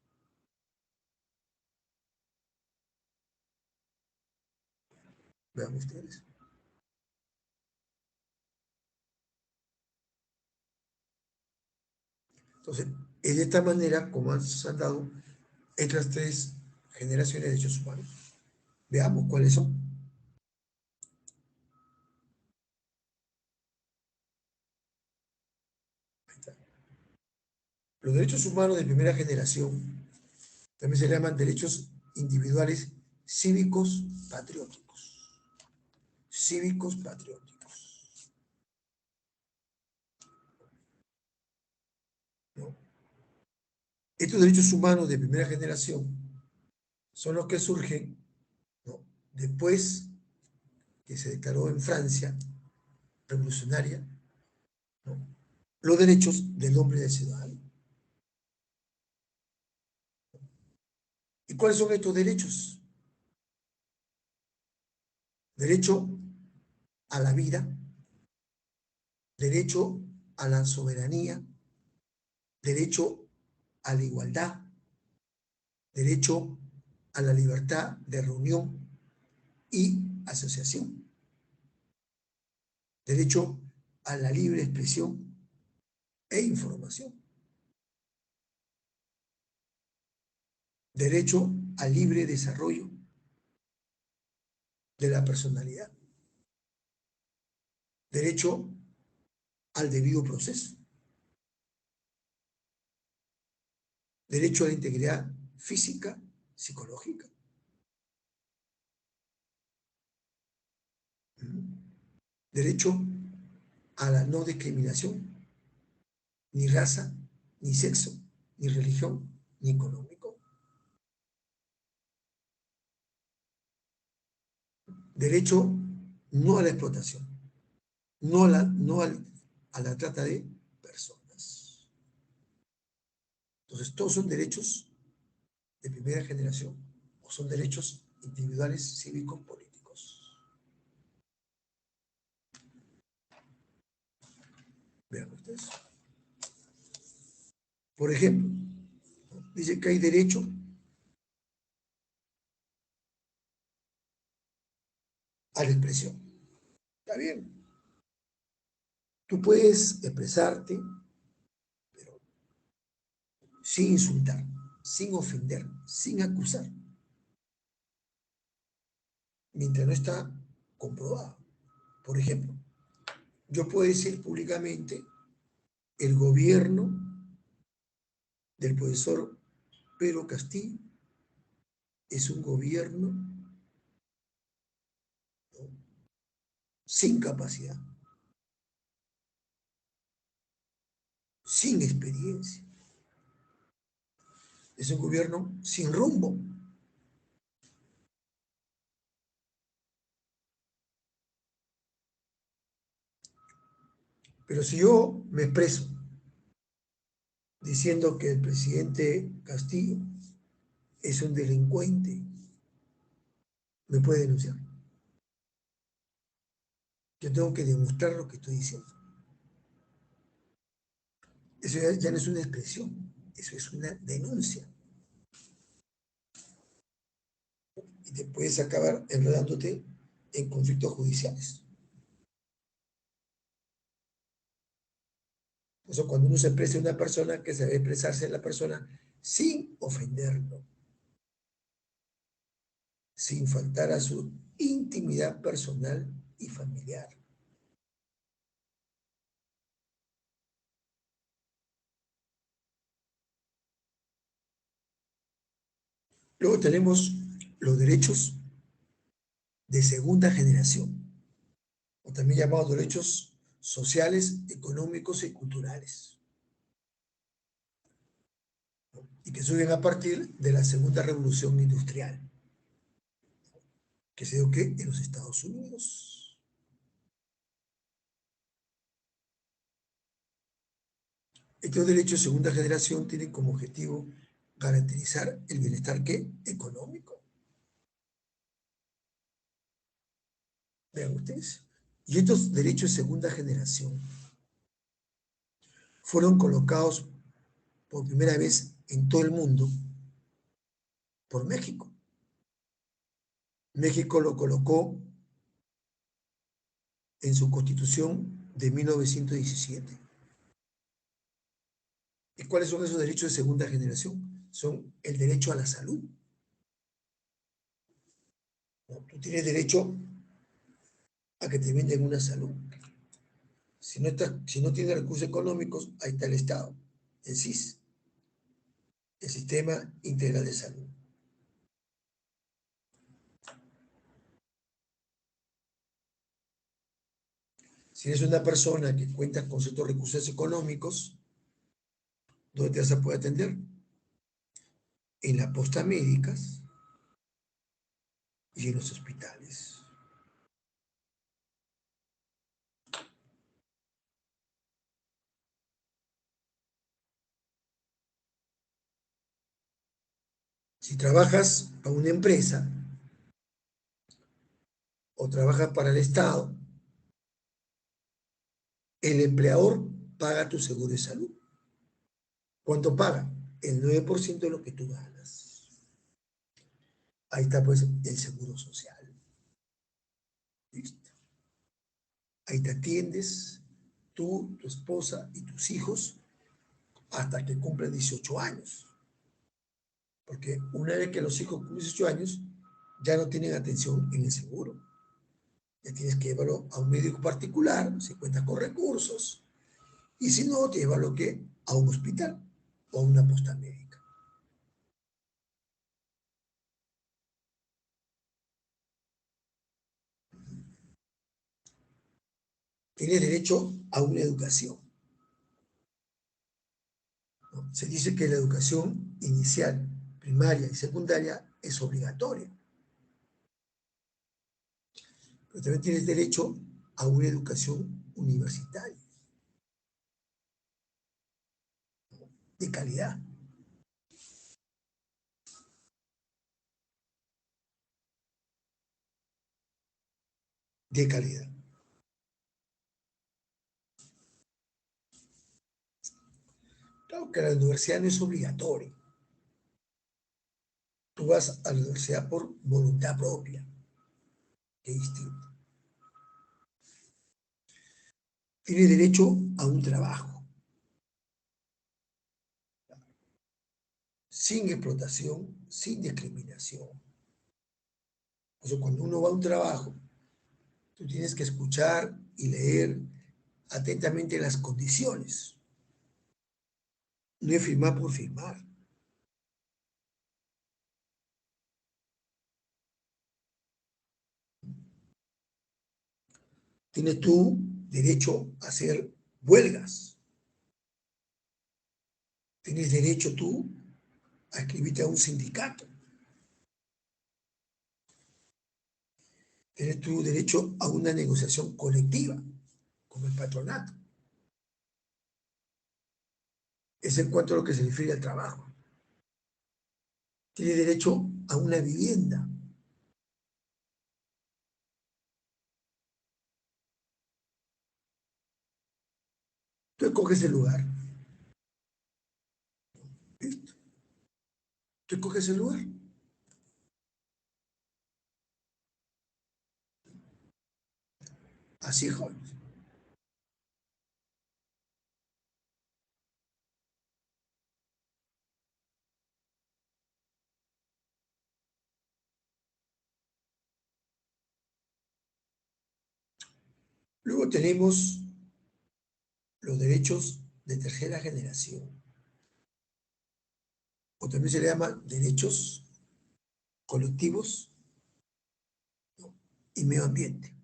[SPEAKER 1] Vean ustedes. Entonces, es de esta manera como se han dado estas 3 generaciones de derechos humanos. Veamos cuáles son. Los derechos humanos de primera generación también se llaman derechos individuales cívicos patrióticos. Cívicos patrióticos, ¿no? Estos derechos humanos de primera generación son los que surgen, ¿no?, después que se declaró en Francia revolucionaria, ¿no?, los derechos del hombre y del ciudadano. ¿Y cuáles son estos derechos? Derecho a la vida, derecho a la soberanía, derecho a la igualdad, derecho a la libertad de reunión y asociación. derecho a la libre expresión e información, derecho al libre desarrollo de la personalidad, derecho al debido proceso, derecho a la integridad física, psicológica, derecho a la no discriminación, ni raza, ni sexo, ni religión, ni económico, derecho no a la explotación, no a la trata de personas. Entonces, todos son derechos de primera generación o son derechos individuales cívicos políticos. Vean ustedes. Por ejemplo, dice que hay derecho a la expresión. Está bien. Tú puedes expresarte, pero sin insultar, sin ofender, sin acusar, mientras no está comprobado. Por ejemplo, yo puedo decir públicamente, el gobierno del profesor Pedro Castillo es un gobierno, ¿no?, sin capacidad, sin experiencia. Es un gobierno sin rumbo. Pero si yo me expreso diciendo que el presidente Castillo es un delincuente, me puede denunciar. Yo tengo que demostrar lo que estoy diciendo. Eso ya no es una expresión, eso es una denuncia. Y te puedes acabar enredándote en conflictos judiciales. Por eso cuando uno se expresa a una persona, que se debe expresarse a la persona sin ofenderlo, sin faltar a su intimidad personal y familiar. Luego tenemos los derechos de segunda generación, o también llamados derechos sociales, económicos y culturales, ¿no?, y que surgen a partir de la segunda revolución industrial, que se dio ¿qué? En los Estados Unidos. Estos derechos de segunda generación tienen como objetivo garantizar el bienestar ¿qué? Económico. Vean ustedes. Y estos derechos de segunda generación fueron colocados por primera vez en todo el mundo por México. México lo colocó en su constitución de 1917. ¿Y cuáles son esos derechos de segunda generación? Son el derecho a la salud, ¿no? Tú tienes derecho a que te brinden una salud. Si no tienes recursos económicos, ahí está el Estado, el SIS, el Sistema Integral de Salud. Si eres una persona que cuenta con ciertos recursos económicos, ¿dónde te vas a poder atender? En las postas médicas y en los hospitales. Si trabajas para una empresa o trabajas para el Estado, el empleador paga tu seguro de salud. ¿Cuánto paga? El 9% de lo que tú ganas. Ahí está pues el seguro social. Listo. Ahí te atiendes, tú, tu esposa y tus hijos, hasta que cumplen 18 años. Porque una vez que los hijos cumplen 18 años, ya no tienen atención en el seguro. Ya tienes que llevarlo a un médico particular, si cuentas con recursos, y si no, te llevarlo que a un hospital o a una posta médica. Tienes derecho a una educación, ¿no? Se dice que la educación inicial, primaria y secundaria es obligatoria, pero también tienes derecho a una educación universitaria de calidad, de calidad. Claro que la universidad no es obligatoria. Tú vas a la universidad por voluntad propia, que es distinto. Tienes derecho a un trabajo sin explotación, sin discriminación. O sea, cuando uno va a un trabajo, tú tienes que escuchar y leer atentamente las condiciones. No es firmar por firmar. Tienes tú derecho a hacer huelgas. Tienes derecho tú a escribirte a un sindicato. Tienes tu derecho a una negociación colectiva con el patronato. Es en cuanto a lo que se refiere al trabajo. Tienes derecho a una vivienda. Tú escoges el lugar. ¿Listo? Tú escoges el lugar. Así, joven. Luego tenemos los derechos de tercera generación, o también se le llama derechos colectivos, ¿no? Y medio ambiente.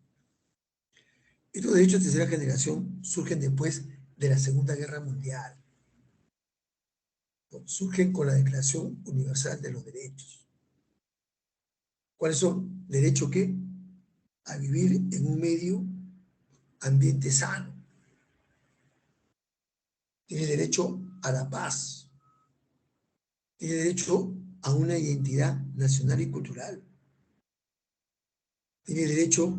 [SPEAKER 1] Estos derechos de tercera generación surgen después de la Segunda Guerra Mundial, ¿no? Surgen con la Declaración Universal de los Derechos. ¿Cuáles son? ¿Derecho qué? A vivir en un medio ambiente sano. Tiene derecho a la paz. Tiene derecho a una identidad nacional y cultural. Tiene derecho,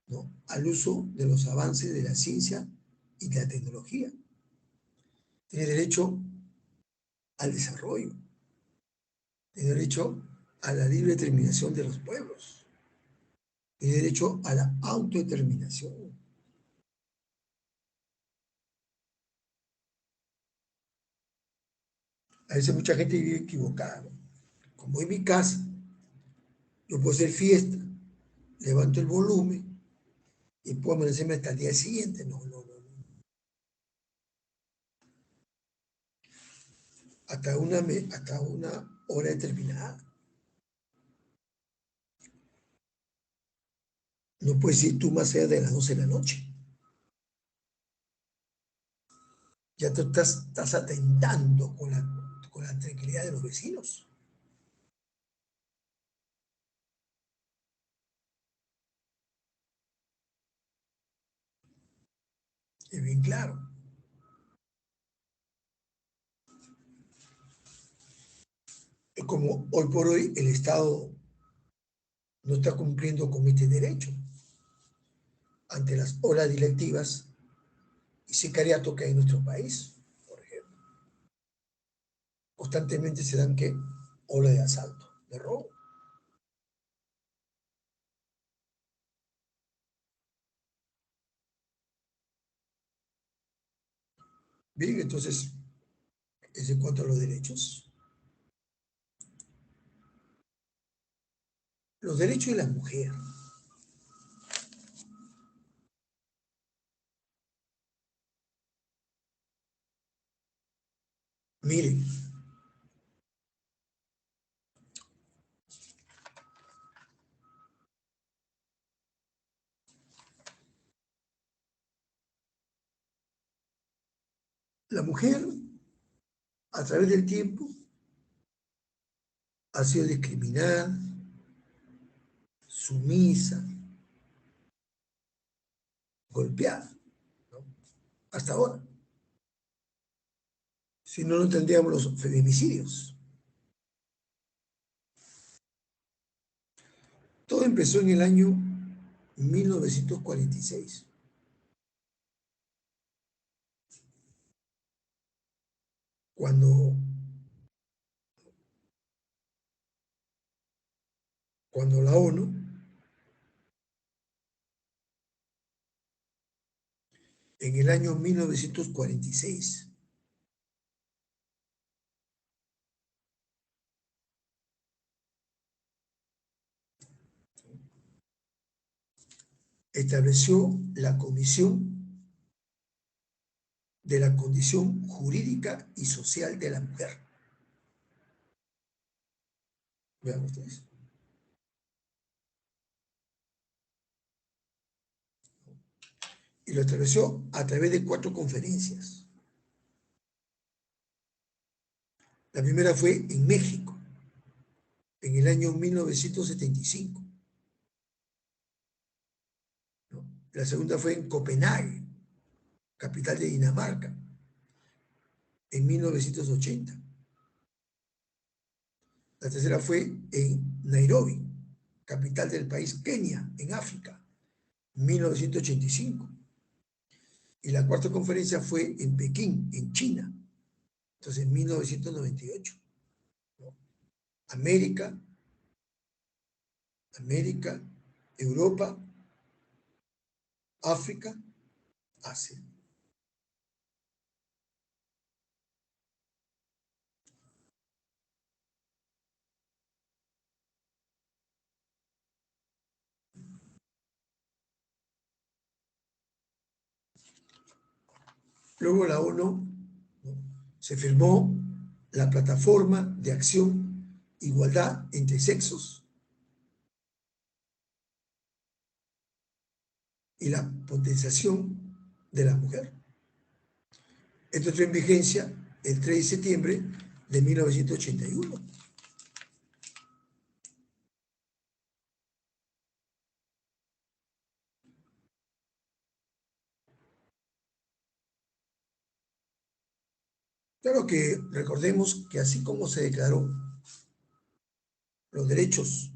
[SPEAKER 1] ¿no?, al uso de los avances de la ciencia y de la tecnología. Tiene derecho al desarrollo. Tiene derecho a la libre determinación de los pueblos. Tiene derecho a la autodeterminación. A veces mucha gente vive equivocada, ¿no? Como en mi casa, yo puedo hacer fiesta, levanto el volumen y puedo amanecerme hasta el día siguiente. No, no, no, no. Hasta una hora determinada. No puedes ir tú más allá de las 12 de la noche. Ya tú estás atentando con la tranquilidad de los vecinos. Es bien claro. Es como hoy por hoy el Estado no está cumpliendo con este derecho ante las olas directivas y sicariato que hay en nuestro país, por ejemplo. Constantemente se dan que olas de asalto, de robo. Bien, entonces, es en cuanto a los derechos. Los derechos de la mujer. Miren, la mujer, a través del tiempo, ha sido discriminada, sumisa, golpeada, ¿no? Hasta ahora. Si no, no tendríamos los feminicidios. Todo empezó en el año 1946, cuando, cuando la ONU en el año 1946 estableció la Comisión de la Condición Jurídica y Social de la Mujer. Vean ustedes. Y lo estableció a través de 4 conferencias. La primera fue en México, en el año 1975. ¿No? La segunda fue en Copenhague, capital de Dinamarca, en 1980. La tercera fue en Nairobi, capital del país Kenia, en África, 1985. Y la cuarta conferencia fue en Pekín, en China, entonces en 1998. ¿No? América, Europa, África, Asia. Luego la ONU, ¿no? Se firmó la Plataforma de Acción Igualdad entre Sexos y la potenciación de la mujer. Esto entró en vigencia el 3 de septiembre de 1981. Claro que recordemos que así como se declaró los derechos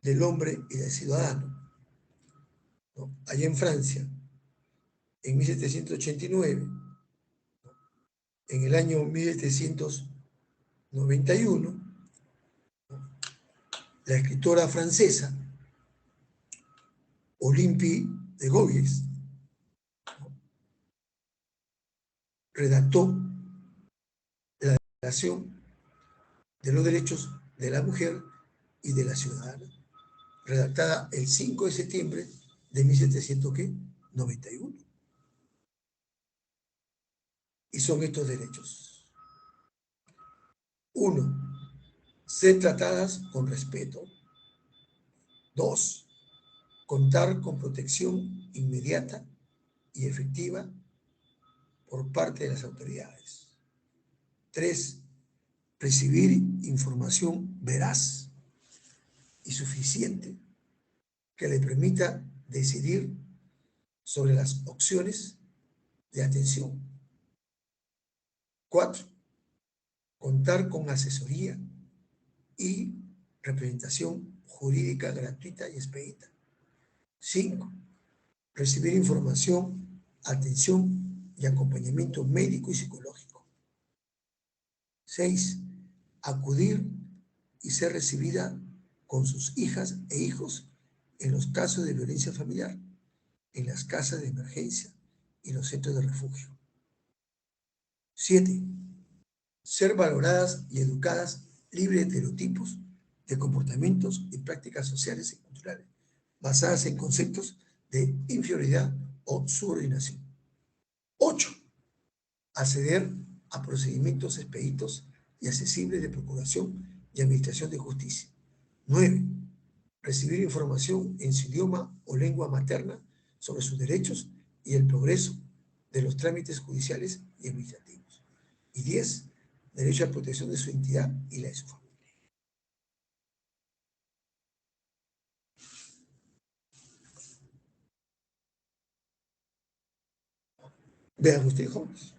[SPEAKER 1] del hombre y del ciudadano, ¿no? Allá en Francia, en 1789, en el año 1791, la escritora francesa Olympe de Gouges redactó la Declaración de los Derechos de la Mujer y de la Ciudadana, redactada el 5 de septiembre de 1791. Y son estos derechos. 1. Ser tratadas con respeto. 2. Contar con protección inmediata y efectiva por parte de las autoridades. 3. Recibir información veraz y suficiente que le permita decidir sobre las opciones de atención. 4. Contar con asesoría y representación jurídica gratuita y expedita. 5. Recibir información, atención y acompañamiento médico y psicológico. 6. Acudir y ser recibida con sus hijas e hijos en los casos de violencia familiar, en las casas de emergencia y los centros de refugio. 7. Ser valoradas y educadas libre de estereotipos, de comportamientos y prácticas sociales y culturales, basadas en conceptos de inferioridad o subordinación. 8. Acceder a procedimientos expeditos y accesibles de procuración y administración de justicia. 9. Recibir información en su idioma o lengua materna sobre sus derechos y el progreso de los trámites judiciales y administrativos. Y 10. Derecho a protección de su identidad y la de su familia. Vean ustedes, jóvenes.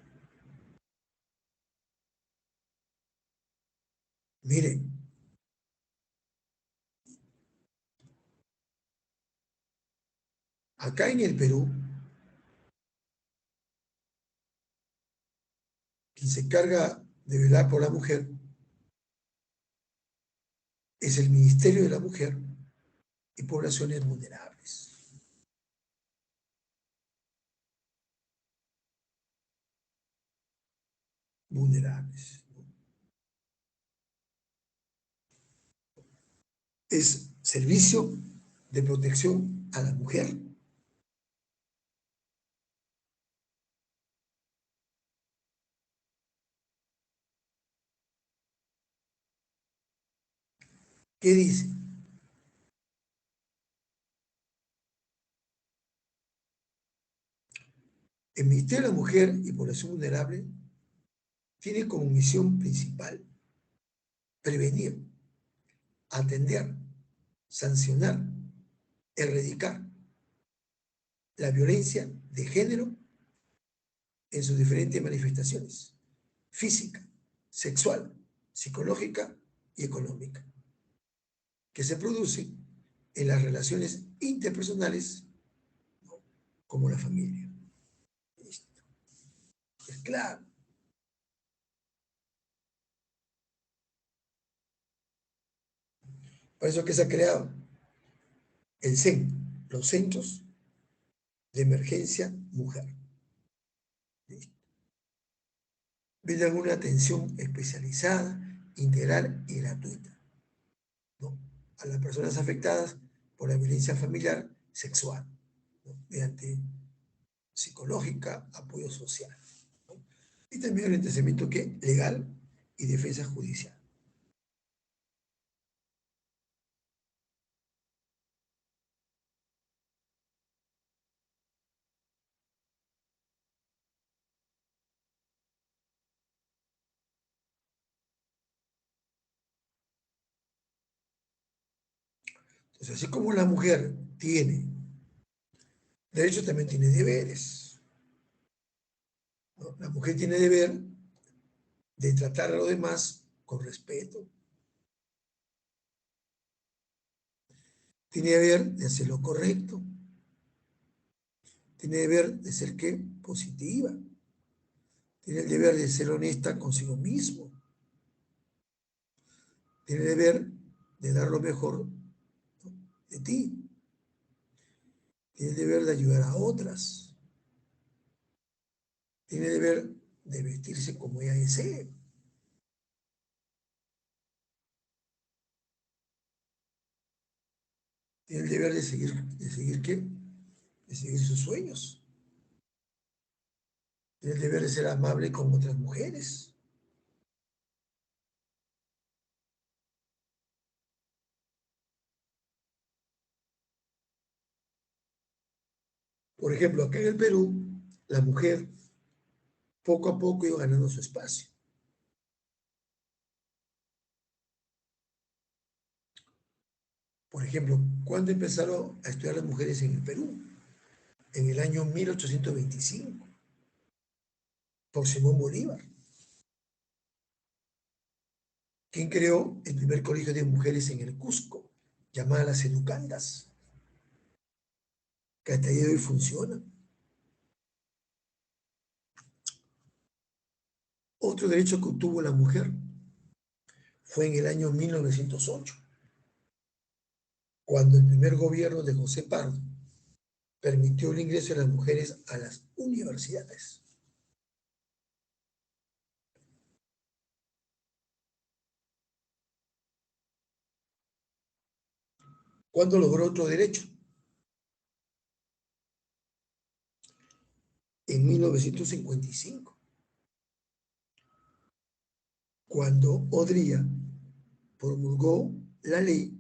[SPEAKER 1] Miren, acá en el Perú, quien se encarga de velar por la mujer es el Ministerio de la Mujer y Poblaciones Vulnerables. Vulnerables. Es servicio de protección a la mujer. ¿Qué dice? El Ministerio de la Mujer y Población Vulnerable tiene como misión principal prevenir, atender, sancionar, erradicar la violencia de género en sus diferentes manifestaciones: física, sexual, psicológica y económica, que se produce en las relaciones interpersonales, ¿no?, como la familia. Listo. Es claro. Por eso que se ha creado el CEN, los Centros de Emergencia Mujer. ¿Listo? Brindan una atención especializada, integral y gratuita, ¿no?, a las personas afectadas por la violencia familiar sexual, ¿no?, mediante psicológica, apoyo social, ¿no?, y también orientamiento legal y defensa judicial. Entonces, así como la mujer tiene derechos, también tiene deberes, ¿no? La mujer tiene deber de tratar a los demás con respeto, tiene deber de hacer lo correcto, tiene deber de ser ¿qué? Positiva, tiene el deber de ser honesta consigo mismo, tiene el deber de dar lo mejor, ¿no?, de ti, tiene el deber de ayudar a otras, tiene el deber de vestirse como ella desee, tiene el deber de seguir ¿qué? De seguir sus sueños, tiene el deber de ser amable con otras mujeres. Por ejemplo, acá en el Perú, la mujer poco a poco iba ganando su espacio. Por ejemplo, ¿cuándo empezaron a estudiar las mujeres en el Perú? En el año 1825, por Simón Bolívar, quien creó el primer colegio de mujeres en el Cusco, llamada las Educandas, que hasta el día de hoy funciona. Otro derecho que obtuvo la mujer fue en el año 1908, cuando el primer gobierno de José Pardo permitió el ingreso de las mujeres a las universidades. ¿Cuándo logró otro derecho? En 1955, cuando Odría promulgó la ley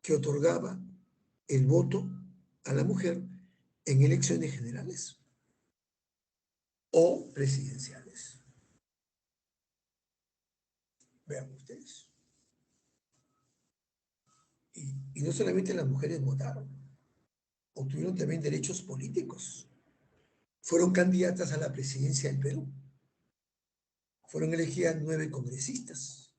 [SPEAKER 1] que otorgaba el voto a la mujer en elecciones generales o presidenciales. Vean ustedes. Y no solamente las mujeres votaron, obtuvieron también derechos políticos. Fueron candidatas a la presidencia del Perú. Fueron elegidas 9 congresistas,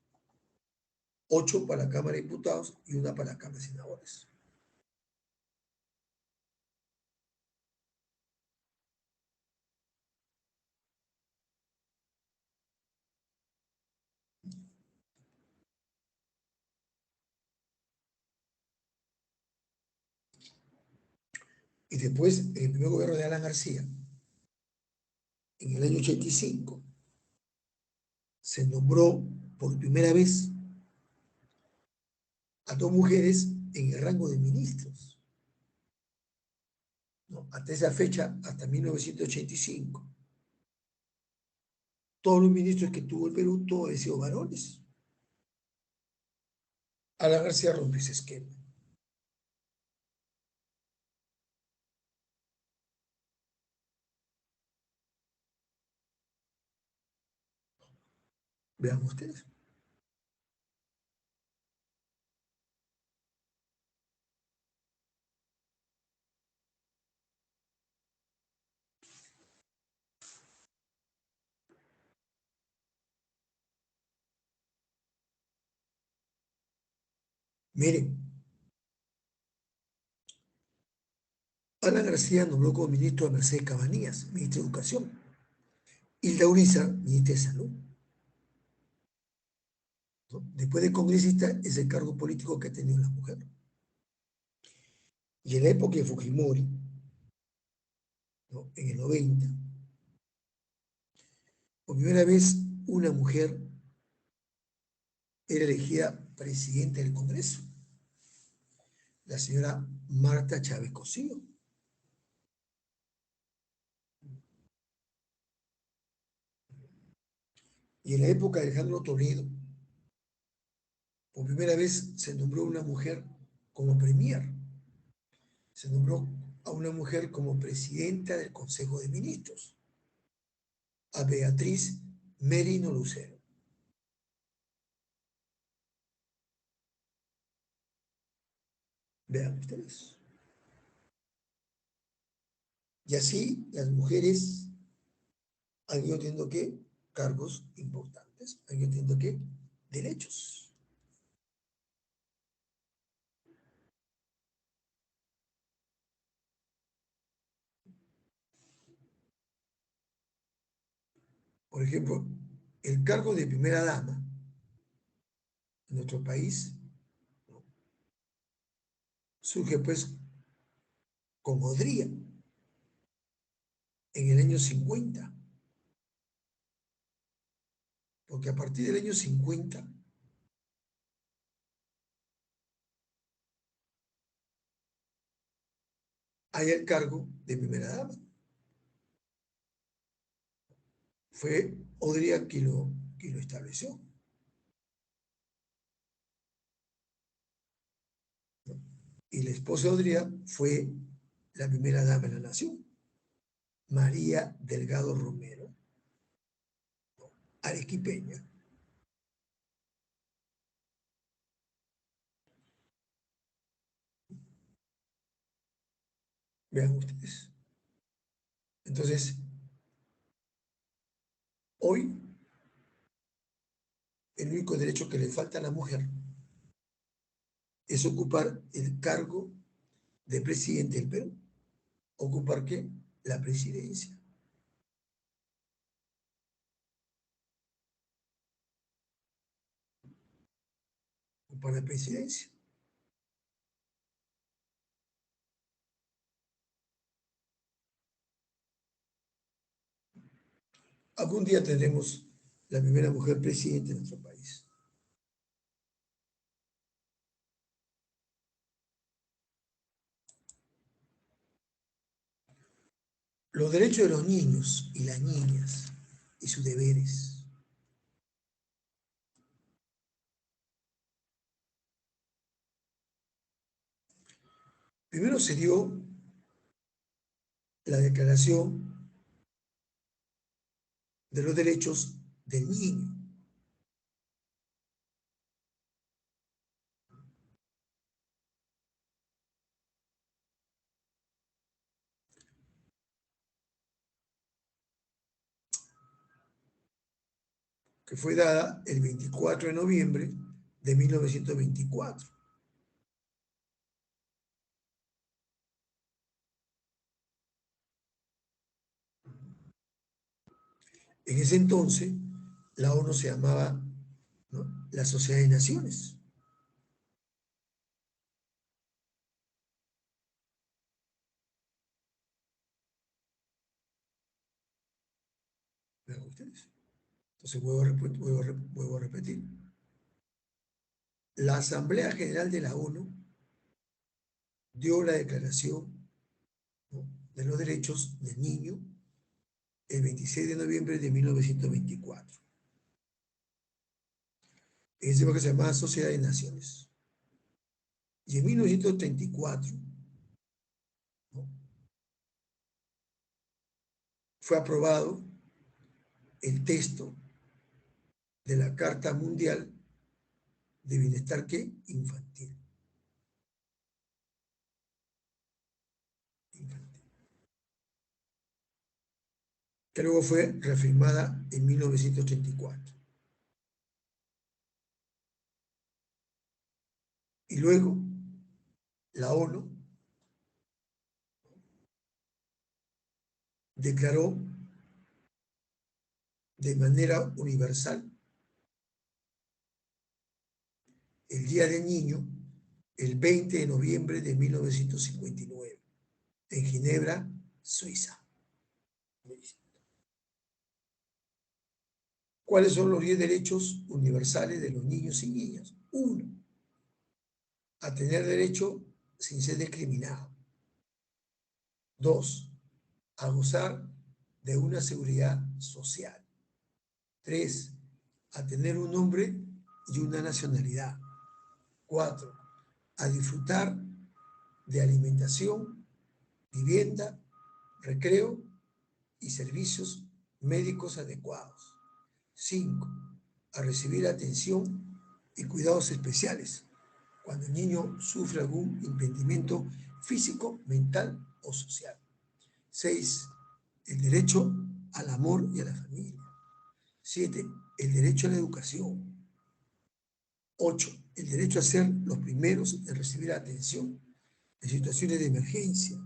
[SPEAKER 1] 8 para la Cámara de Diputados y 1 para la Cámara de Senadores. Y después, en el primer gobierno de Alan García, en el año 85, se nombró por primera vez a 2 mujeres en el rango de ministros. ¿No? Hasta esa fecha, hasta 1985, todos los ministros que tuvo el Perú, todos han sido varones. Alan García rompió ese esquema. Vean ustedes. Miren, Alan García nombró como ministro a Mercedes Cabanías, ministra de Educación. Hilda Uriza, ministra de Salud. ¿No? Después de congresista, es el cargo político que ha tenido la mujer. Y en la época de Fujimori, ¿no? En el 90, por primera vez una mujer era elegida presidenta del Congreso, la señora Marta Chávez Cosío. Y en la época de Alejandro Toledo, por primera vez se nombró una mujer como premier. Se nombró a una mujer como presidenta del Consejo de Ministros, a Beatriz Merino Lucero. Vean ustedes. Y así las mujeres han ido teniendo que cargos importantes, han ido teniendo que derechos. Por ejemplo, el cargo de primera dama en nuestro país, ¿no? Surge pues con Odría en el año 50, porque a partir del año 50 hay el cargo de primera dama. Fue Odría quien lo estableció. Y la esposa de Odría fue la primera dama de la nación, María Delgado Romero, arequipeña. Vean ustedes. Entonces, hoy el único derecho que le falta a la mujer es ocupar el cargo de presidente del Perú. ¿Ocupar qué? La presidencia. Ocupar la presidencia. Algún día tendremos la primera mujer presidente de nuestro país. Los derechos de los niños y las niñas y sus deberes. Primero se dio la Declaración de los Derechos del Niño. Que fue dada el 24 de noviembre de 1924. En ese entonces, la ONU se llamaba, ¿no?, la Sociedad de Naciones. ¿Vean ustedes? Entonces, vuelvo a repetir. La Asamblea General de la ONU dio la Declaración, ¿no?, de los Derechos del Niño el 26 de noviembre de 1924. En ese que se llamaba Sociedad de Naciones. Y en 1934, ¿no?, fue aprobado el texto de la Carta Mundial de Bienestar, ¿qué?, infantil. Que luego fue reafirmada en 1934. Y luego la ONU declaró de manera universal el Día del Niño el 20 de noviembre de 1959 en Ginebra, Suiza. ¿Cuáles son los 10 derechos universales de los niños y niñas? 1, a tener derecho sin ser discriminado. 2, a gozar de una seguridad social. 3, a tener un nombre y una nacionalidad. 4, a disfrutar de alimentación, vivienda, recreo y servicios médicos adecuados. 5, a recibir atención y cuidados especiales cuando el niño sufre algún impedimento físico, mental o social. 6, el derecho al amor y a la familia. 7, el derecho a la educación. 8, el derecho a ser los primeros en recibir atención en situaciones de emergencia.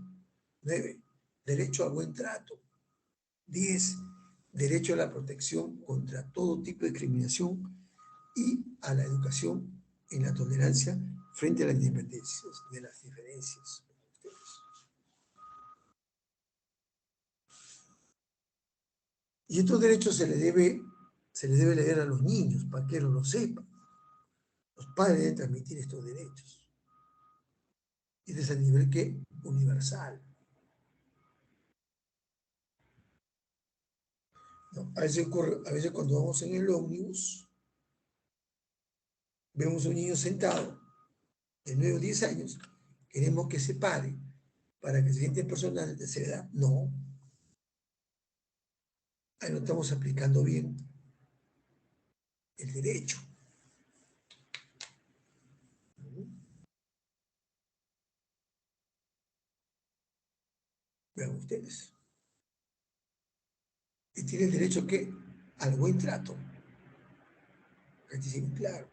[SPEAKER 1] 9, derecho al buen trato. 10, derecho a la protección contra todo tipo de discriminación y a la educación en la tolerancia frente a las independencias, de las diferencias. Y estos derechos se les debe leer a los niños para que ellos lo sepan. Los padres deben transmitir estos derechos. Y desde el nivel que universal. ¿No? A veces cuando vamos en el ómnibus, vemos a un niño sentado de 9 o 10 años, queremos que se pare para que se sienten personas de tercera edad. No. Ahí no estamos aplicando bien el derecho. Vean ustedes. Y tiene el derecho que al buen trato. Claro.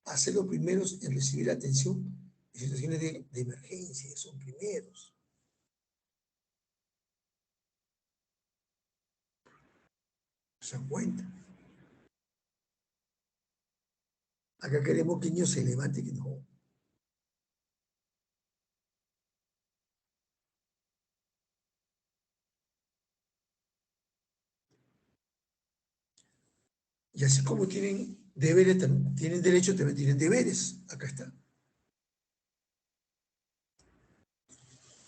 [SPEAKER 1] A ser los primeros en recibir atención en situaciones de emergencia, son primeros. ¿Se dan cuenta? Acá queremos que el niño se levante, que no. Y así como tienen deberes, tienen derechos, también tienen deberes. Acá está.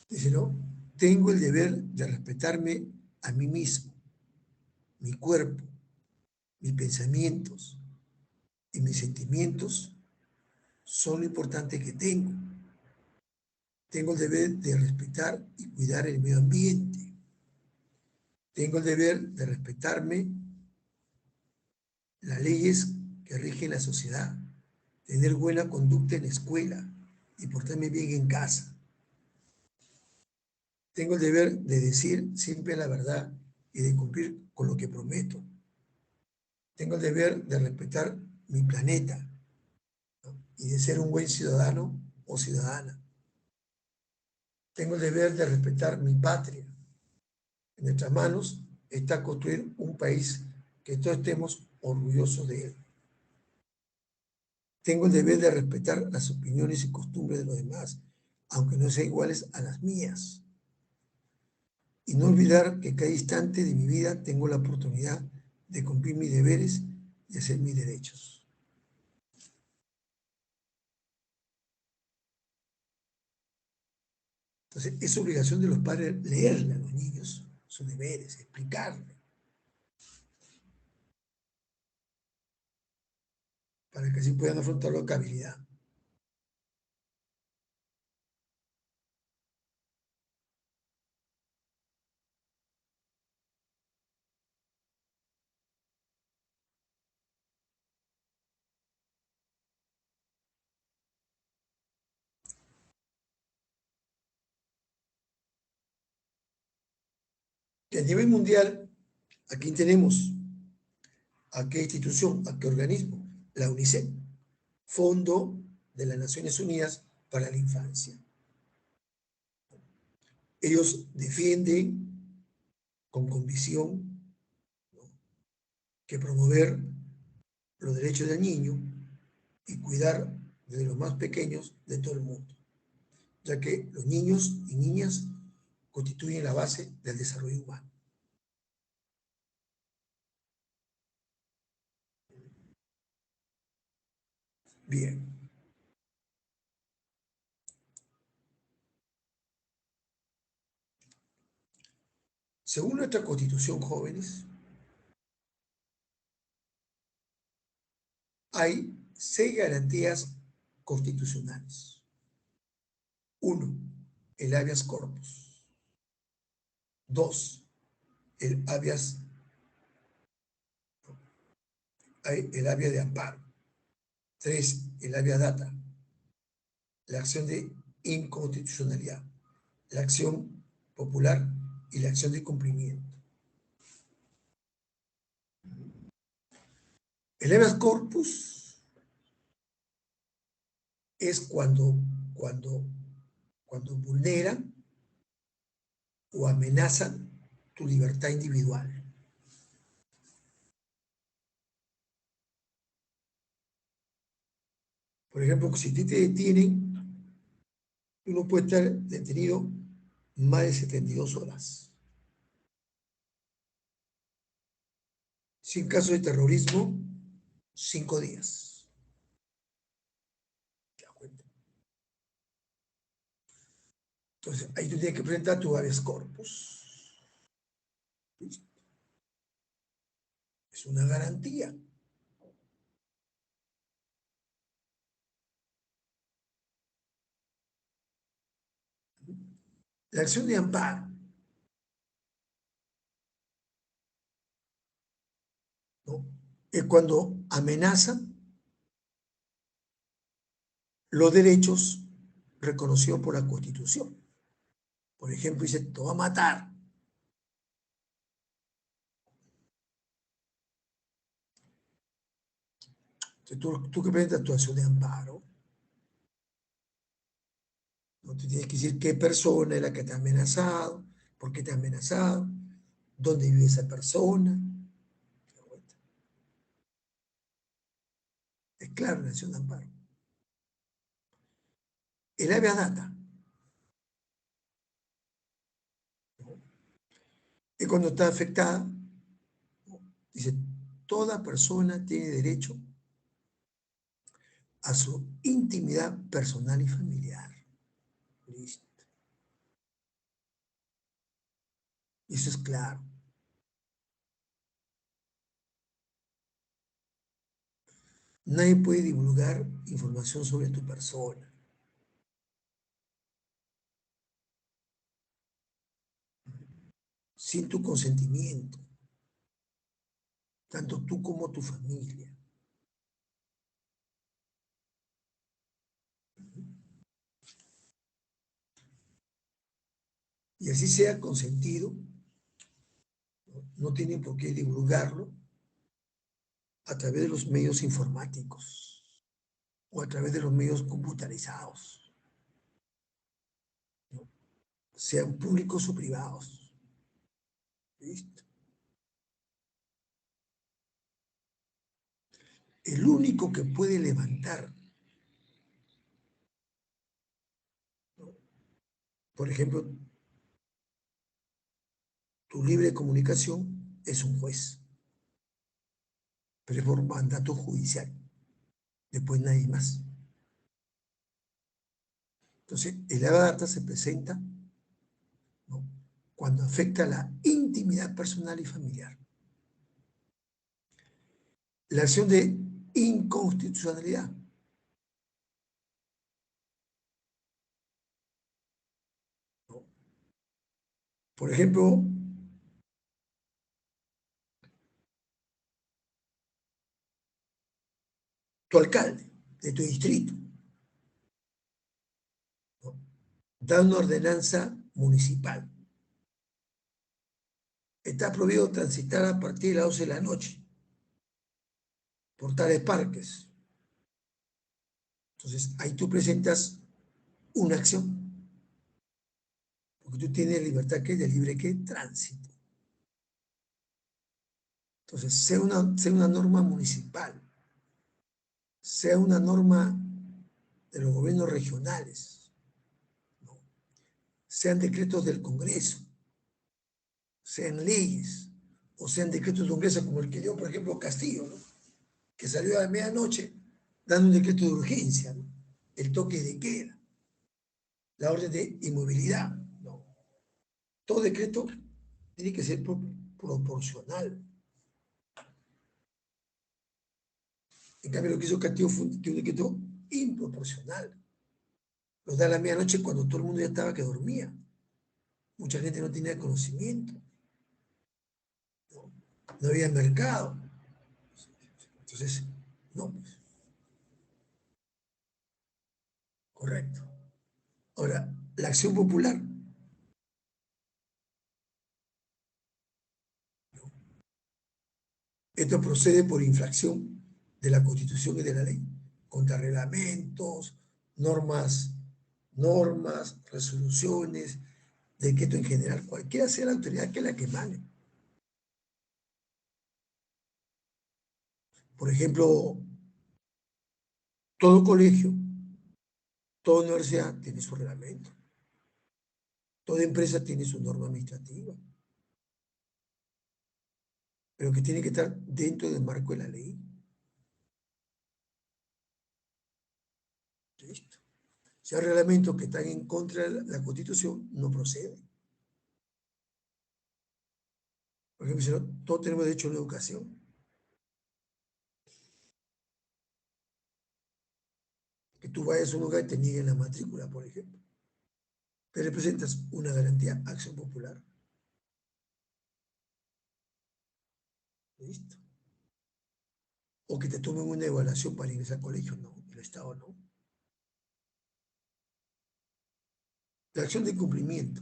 [SPEAKER 1] Dice, ¿no? Tengo el deber de respetarme a mí mismo, mi cuerpo, mis pensamientos y mis sentimientos son lo importante que tengo. Tengo el deber de respetar y cuidar el medio ambiente. Tengo el deber de respetarme las leyes que rigen la sociedad, tener buena conducta en la escuela y portarme bien en casa. Tengo el deber de decir siempre la verdad y de cumplir con lo que prometo. Tengo el deber de respetar mi planeta, ¿no? Y de ser un buen ciudadano o ciudadana. Tengo el deber de respetar mi patria. En nuestras manos está construir un país que todos estemos orgullosos de él. Tengo el deber de respetar las opiniones y costumbres de los demás, aunque no sean iguales a las mías. Y no olvidar que cada instante de mi vida tengo la oportunidad de cumplir mis deberes y hacer mis derechos. Entonces, es obligación de los padres leerle a los niños sus deberes, explicarle, para que así puedan afrontarlo con habilidad. Que a nivel mundial, aquí tenemos a qué institución, a qué organismo, la UNICEF, Fondo de las Naciones Unidas para la Infancia. Ellos defienden con convicción, ¿no?, que promover los derechos del niño y cuidar desde los más pequeños de todo el mundo, ya que los niños y niñas constituyen la base del desarrollo humano. Bien, según nuestra Constitución, jóvenes, hay 6 garantías constitucionales. Uno, el habeas corpus. Dos, el habeas, el habeas de amparo. Tres, el habeas data, la acción de inconstitucionalidad, la acción popular y la acción de cumplimiento. El habeas corpus es cuando vulneran o amenazan tu libertad individual. Por ejemplo, si te detienen, tú no puedes estar detenido más de 72 horas. Si en caso de terrorismo, 5 días. ¿Te das cuenta? Entonces, ahí tú tienes que presentar tu habeas corpus. Es una garantía. La acción de amparo, ¿no?, es cuando amenazan los derechos reconocidos por la Constitución. Por ejemplo, dice, te va a matar. Entonces, tú que presentas tu acción de amparo, ¿no? Tú tienes que decir qué persona es la que te ha amenazado, por qué te ha amenazado, dónde vive esa persona. Es claro la acción de amparo. El habeas data, ¿no?, es cuando está afectada, ¿no?, dice, toda persona tiene derecho a su intimidad personal y familiar. Listo. Y eso es claro. Nadie puede divulgar información sobre tu persona. Sin tu consentimiento, tanto tú como tu familia. Y así sea consentido, no tienen por qué divulgarlo a través de los medios informáticos o a través de los medios computarizados, ¿no? Sean públicos o privados. ¿Listo? El único que puede levantar, ¿no?, por ejemplo, tu libre comunicación es un juez, pero es por mandato judicial. Después nadie más. Entonces, el ADATA se presenta, ¿no?, cuando afecta la intimidad personal y familiar. La acción de inconstitucionalidad, ¿no? Por ejemplo, tu alcalde de tu distrito, ¿no?, da una ordenanza municipal. Está prohibido transitar a partir de las 12 de la noche por tales parques. Entonces, ahí tú presentas una acción, porque tú tienes libertad que de libre que tránsito. Entonces, sea una norma municipal, sea una norma de los gobiernos regionales, ¿no?, sean decretos del Congreso, sean leyes, o sean decretos de Congreso como el que dio, por ejemplo, Castillo, ¿no?, que salió a la medianoche dando un decreto de urgencia, ¿no?, el toque de queda, la orden de inmovilidad, ¿no? Todo decreto tiene que ser proporcional. En cambio, lo que hizo Castillo fue un decreto improporcional. Lo da a la medianoche cuando todo el mundo ya estaba que dormía. Mucha gente no tenía conocimiento, no, no había mercado. Entonces, no, pues, correcto. Ahora, la acción popular, esto procede por infracción de la Constitución y de la ley, contra reglamentos, normas, resoluciones, decreto en general, cualquiera sea la autoridad que la que emane. Por ejemplo, todo colegio, toda universidad tiene su reglamento, toda empresa tiene su norma administrativa, pero que tiene que estar dentro del marco de la ley. Listo. Si hay reglamentos que están en contra de la Constitución, no procede. Por ejemplo, si no, todos tenemos derecho a la educación. Que tú vayas a un lugar y te nieguen la matrícula, por ejemplo. Te representas una garantía acción popular. Listo. O que te tomen una evaluación para ingresar al colegio, no, el Estado no. La acción de cumplimiento.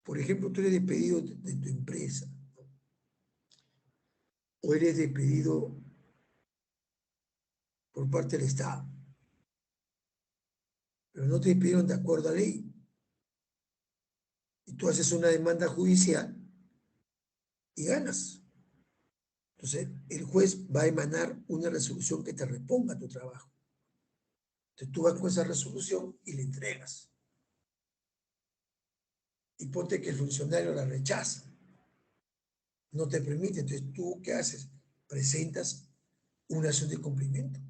[SPEAKER 1] Por ejemplo, tú eres despedido de tu empresa, ¿no?, o eres despedido por parte del Estado, pero no te despidieron de acuerdo a ley. Y tú haces una demanda judicial y ganas. Entonces, el juez va a emanar una resolución que te reponga tu trabajo. Entonces, tú vas con esa resolución y le entregas. Y ponte que el funcionario la rechaza, no te permite. Entonces, ¿tú qué haces? Presentas una acción de cumplimiento.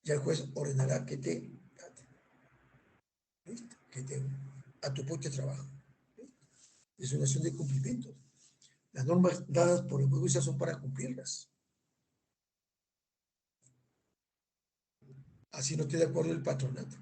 [SPEAKER 1] Ya el juez ordenará que te... ¿viste? A tu puesto de trabajo. ¿Viste? Es una acción de cumplimiento. Las normas dadas por el juego son para cumplirlas. Así no esté de acuerdo el patronato.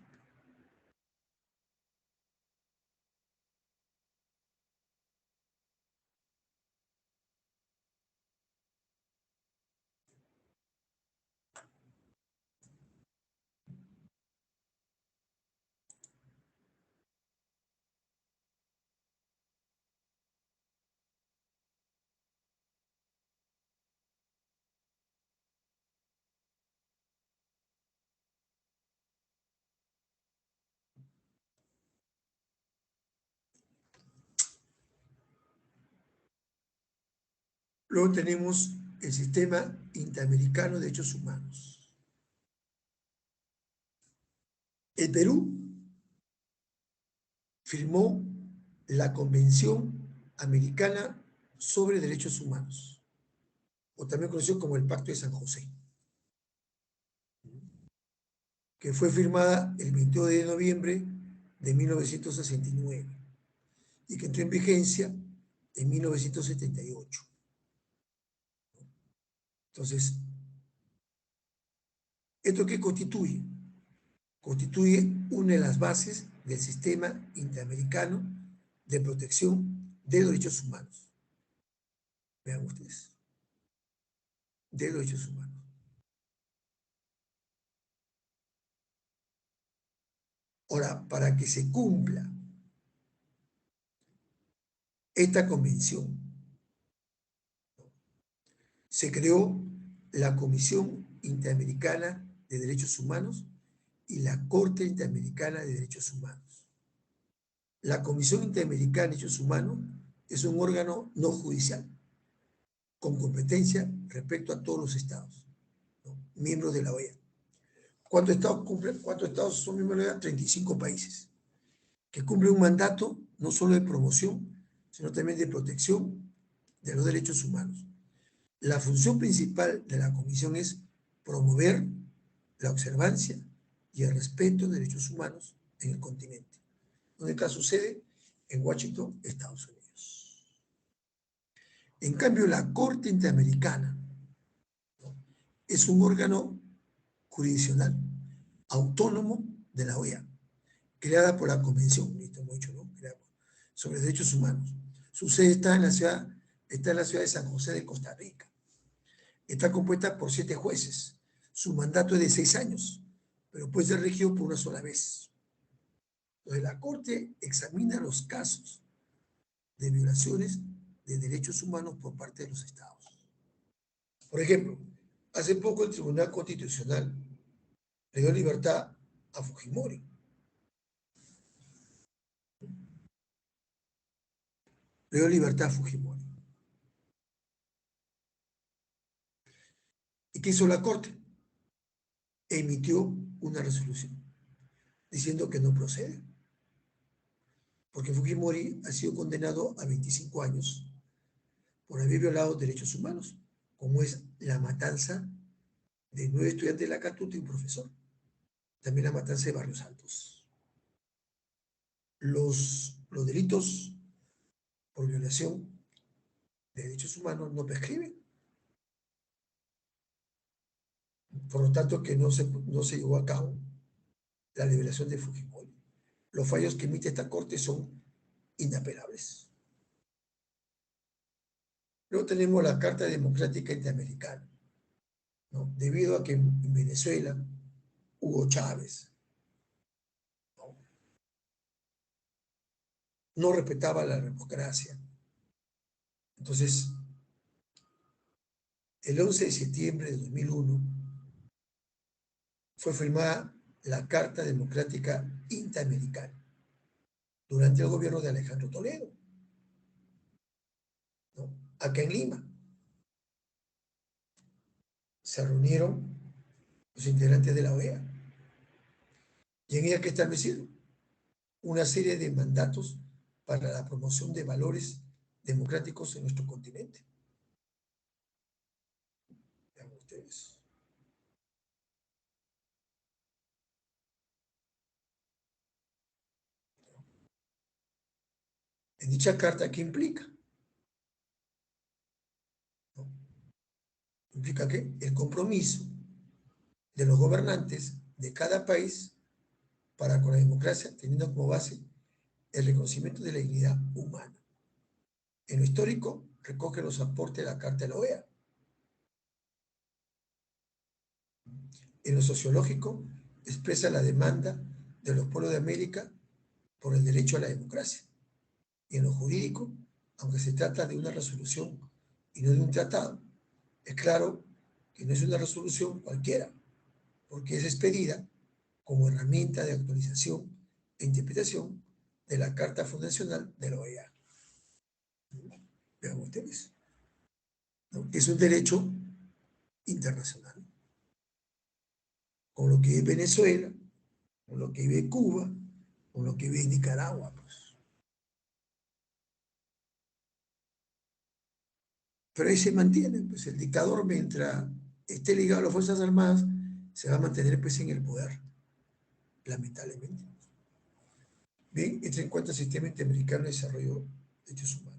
[SPEAKER 1] Luego tenemos el Sistema Interamericano de Derechos Humanos. El Perú firmó la Convención Americana sobre Derechos Humanos, o también conocido como el Pacto de San José, que fue firmada el 22 de noviembre de 1969 y que entró en vigencia en 1978. Entonces, ¿esto qué constituye? Constituye una de las bases del sistema interamericano de protección de los derechos humanos. Vean ustedes, de los derechos humanos. Ahora, para que se cumpla esta convención, se creó la Comisión Interamericana de Derechos Humanos y la Corte Interamericana de Derechos Humanos. La Comisión Interamericana de Derechos Humanos es un órgano no judicial, con competencia respecto a todos los estados, ¿no? Miembros de la OEA. ¿Cuántos estados son miembros de la OEA? 35 países, que cumplen un mandato no solo de promoción, sino también de protección de los derechos humanos. La función principal de la Comisión es promover la observancia y el respeto de derechos humanos en el continente, donde está su sede en Washington, Estados Unidos. En cambio, la Corte Interamericana, ¿no?, es un órgano jurisdiccional autónomo de la OEA, creada por la Convención, ¿no?, sobre Derechos Humanos. Su sede está en la ciudad de San José de Costa Rica. Está compuesta por 7 jueces. Su mandato es de 6 años, pero puede ser regido por una sola vez. Entonces, la Corte examina los casos de violaciones de derechos humanos por parte de los estados. Por ejemplo, hace poco el Tribunal Constitucional le dio libertad a Fujimori. Le dio libertad a Fujimori. ¿Y qué hizo la Corte? Emitió una resolución diciendo que no procede, porque Fujimori ha sido condenado a 25 años por haber violado derechos humanos, como es la matanza de 9 estudiantes de la Católica y un profesor. También la matanza de Barrios Altos. Los delitos por violación de derechos humanos no prescriben. Por lo tanto, que no se llevó a cabo la liberación de Fujimori. Los fallos que emite esta Corte son inapelables. Luego tenemos la Carta Democrática Interamericana, ¿no? Debido a que en Venezuela Hugo Chávez no, no respetaba la democracia. Entonces, el 11 de septiembre de 2001 fue firmada la Carta Democrática Interamericana durante el gobierno de Alejandro Toledo, ¿no?, acá en Lima. Se reunieron los integrantes de la OEA y en ella que establecieron una serie de mandatos para la promoción de valores democráticos en nuestro continente. Vean ustedes. En dicha carta, ¿qué implica? ¿No? ¿Implica qué? El compromiso de los gobernantes de cada país para con la democracia, teniendo como base el reconocimiento de la dignidad humana. En lo histórico, recoge los aportes de la Carta de la OEA. En lo sociológico, expresa la demanda de los pueblos de América por el derecho a la democracia. Y en lo jurídico, aunque se trata de una resolución y no de un tratado, es claro que no es una resolución cualquiera, porque es expedida como herramienta de actualización e interpretación de la Carta Fundacional de la OEA. Vean ustedes, ¿no? Es un derecho internacional, con lo que es Venezuela, con lo que vive Cuba, con lo que vive Nicaragua, pues. Pero ahí se mantiene, pues el dictador, mientras esté ligado a las Fuerzas Armadas, se va a mantener pues en el poder, lamentablemente. Bien, entra en cuenta el Sistema Interamericano de Desarrollo de Derechos Humanos.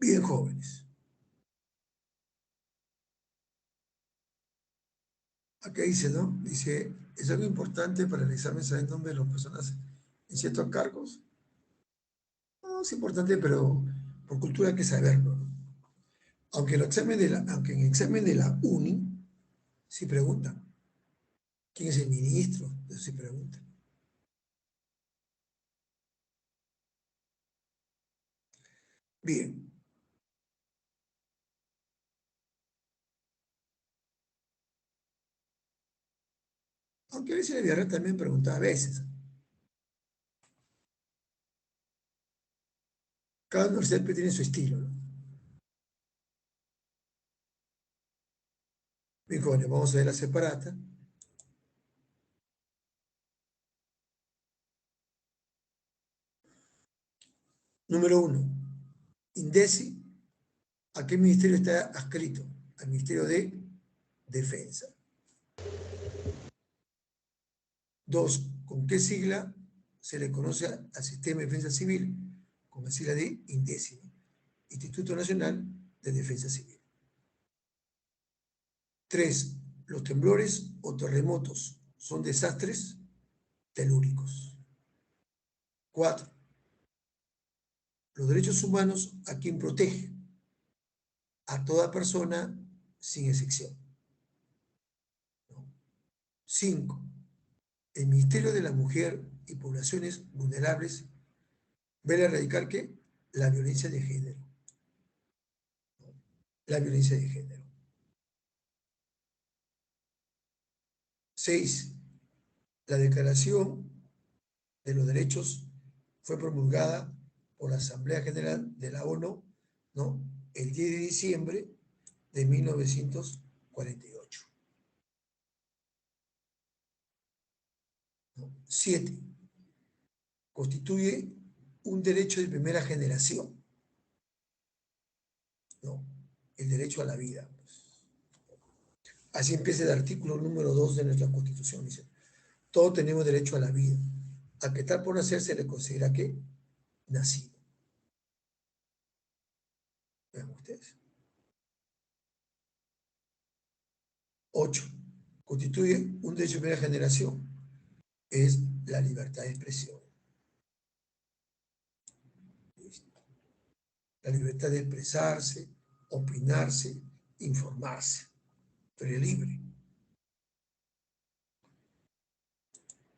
[SPEAKER 1] Bien, jóvenes. Acá dice, ¿no? Dice, es algo importante para el examen saber el nombre de las personas en ciertos cargos. No, es importante, pero por cultura hay que saberlo, ¿no? Aunque en el examen de la UNI, sí preguntan, ¿quién es el ministro? Eso sí preguntan. Bien. Aunque a veces la Villarreal también pregunta, a veces. Cada universidad pues tiene su estilo, ¿no? Bien, jóvenes, vamos a ver la separata. Número 1. INDECI, ¿a qué ministerio está adscrito? Al Ministerio de Defensa. 2. ¿Con qué sigla se le conoce al Sistema de Defensa Civil? Con la sigla de INDECI, Instituto Nacional de Defensa Civil. 3. Los temblores o terremotos son desastres telúricos. 4. Los derechos humanos, ¿a quién protege? A toda persona sin excepción. 5. El Ministerio de la Mujer y Poblaciones Vulnerables vela a erradicar ¿qué? La violencia de género. La violencia de género. 6. La Declaración de los Derechos fue promulgada por la Asamblea General de la ONU, ¿no? El 10 de diciembre de 1948. 7. Constituye un derecho de primera generación, ¿no? El derecho a la vida. Así empieza el artículo número 2 de nuestra Constitución. Dice, todos tenemos derecho a la vida. Al que está por nacer se le considera que nacido. Vean ustedes. 8. Constituye un derecho de primera generación. Es la libertad de expresión. La libertad de expresarse, opinarse, informarse. Pero es libre.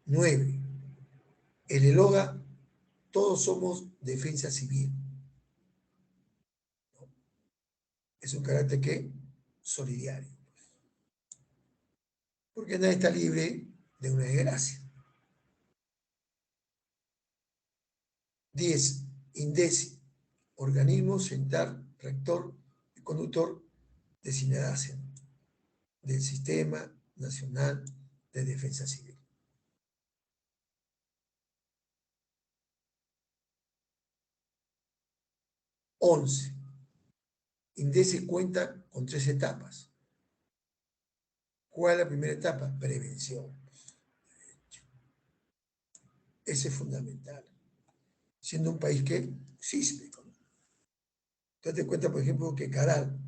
[SPEAKER 1] 9. El ELOGA, todos somos defensa civil. Es un carácter que solidario. Porque nadie está libre de una desgracia. 10. INDECI, organismo central rector y conductor de SINADACE, del Sistema Nacional de Defensa Civil. Once. INDECE cuenta con 3 etapas. ¿Cuál es la primera etapa? Prevención. Ese es fundamental. Siendo un país que sísmico. Date cuenta, por ejemplo, que Caral,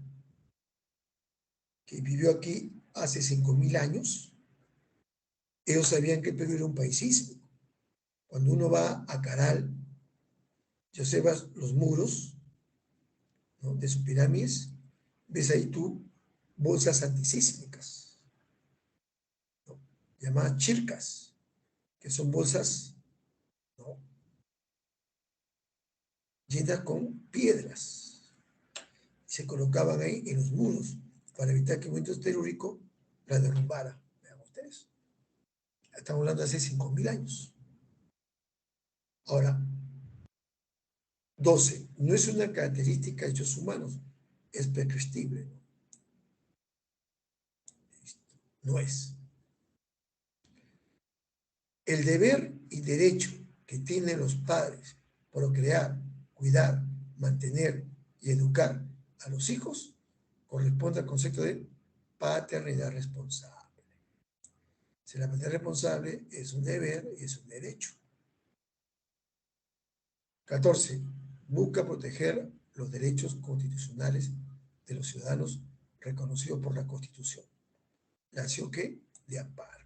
[SPEAKER 1] que vivió aquí hace 5.000 años, ellos sabían que el Perú era un país sísmico. Cuando uno va a Caral, y observas los muros, ¿no?, de sus pirámides, ves ahí tú bolsas antisísmicas, ¿no?, llamadas chircas, que son bolsas, ¿no?, llenas con piedras. Se colocaban ahí en los muros para evitar que el movimiento telúrico la derrumbara. Vean ustedes. Estamos hablando de hace 5.000 años. Ahora, 12. No es una característica de hechos humanos, es prescriptible. No es. El deber y derecho que tienen los padres por crear, cuidar, mantener y educar a los hijos corresponde al concepto de paternidad responsable. Si la paternidad responsable es un deber y es un derecho. 14. Busca proteger los derechos constitucionales de los ciudadanos reconocidos por la Constitución. ¿La acción qué? De amparo.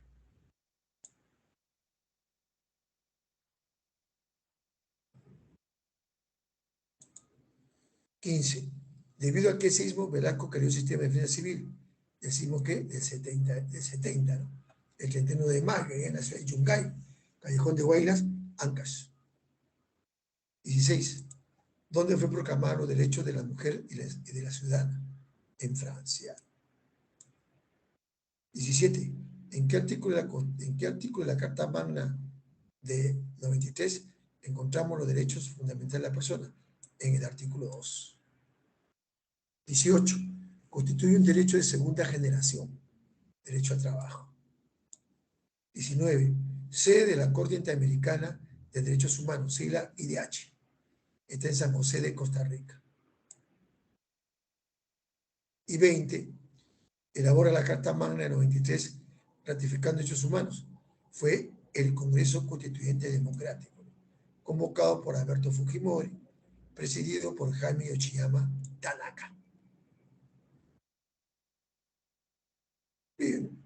[SPEAKER 1] 15. Debido a qué sismo Velasco creó el sistema de defensa civil. ¿El sismo qué? Del 70, ¿no? El 31 de mayo, en la ciudad de Yungay, Callejón de Huaylas, Ancash. 16. ¿Dónde fue proclamado los derechos de la mujer y de la ciudadana? En Francia. 17. ¿En qué artículo de la Carta Magna de 93 encontramos los derechos fundamentales de la persona? En el artículo 2. 18. Constituye un derecho de segunda generación, derecho al trabajo. 19. Sede de la Corte Interamericana de Derechos Humanos, sigla IDH. Está en San José de Costa Rica. Y 20. Elabora la Carta Magna de 93 ratificando derechos humanos. Fue el Congreso Constituyente Democrático, convocado por Alberto Fujimori, presidido por Jaime Yoshiyama Tanaka. Bien.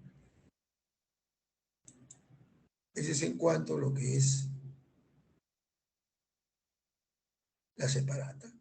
[SPEAKER 1] Ese es en cuanto a lo que es la separata.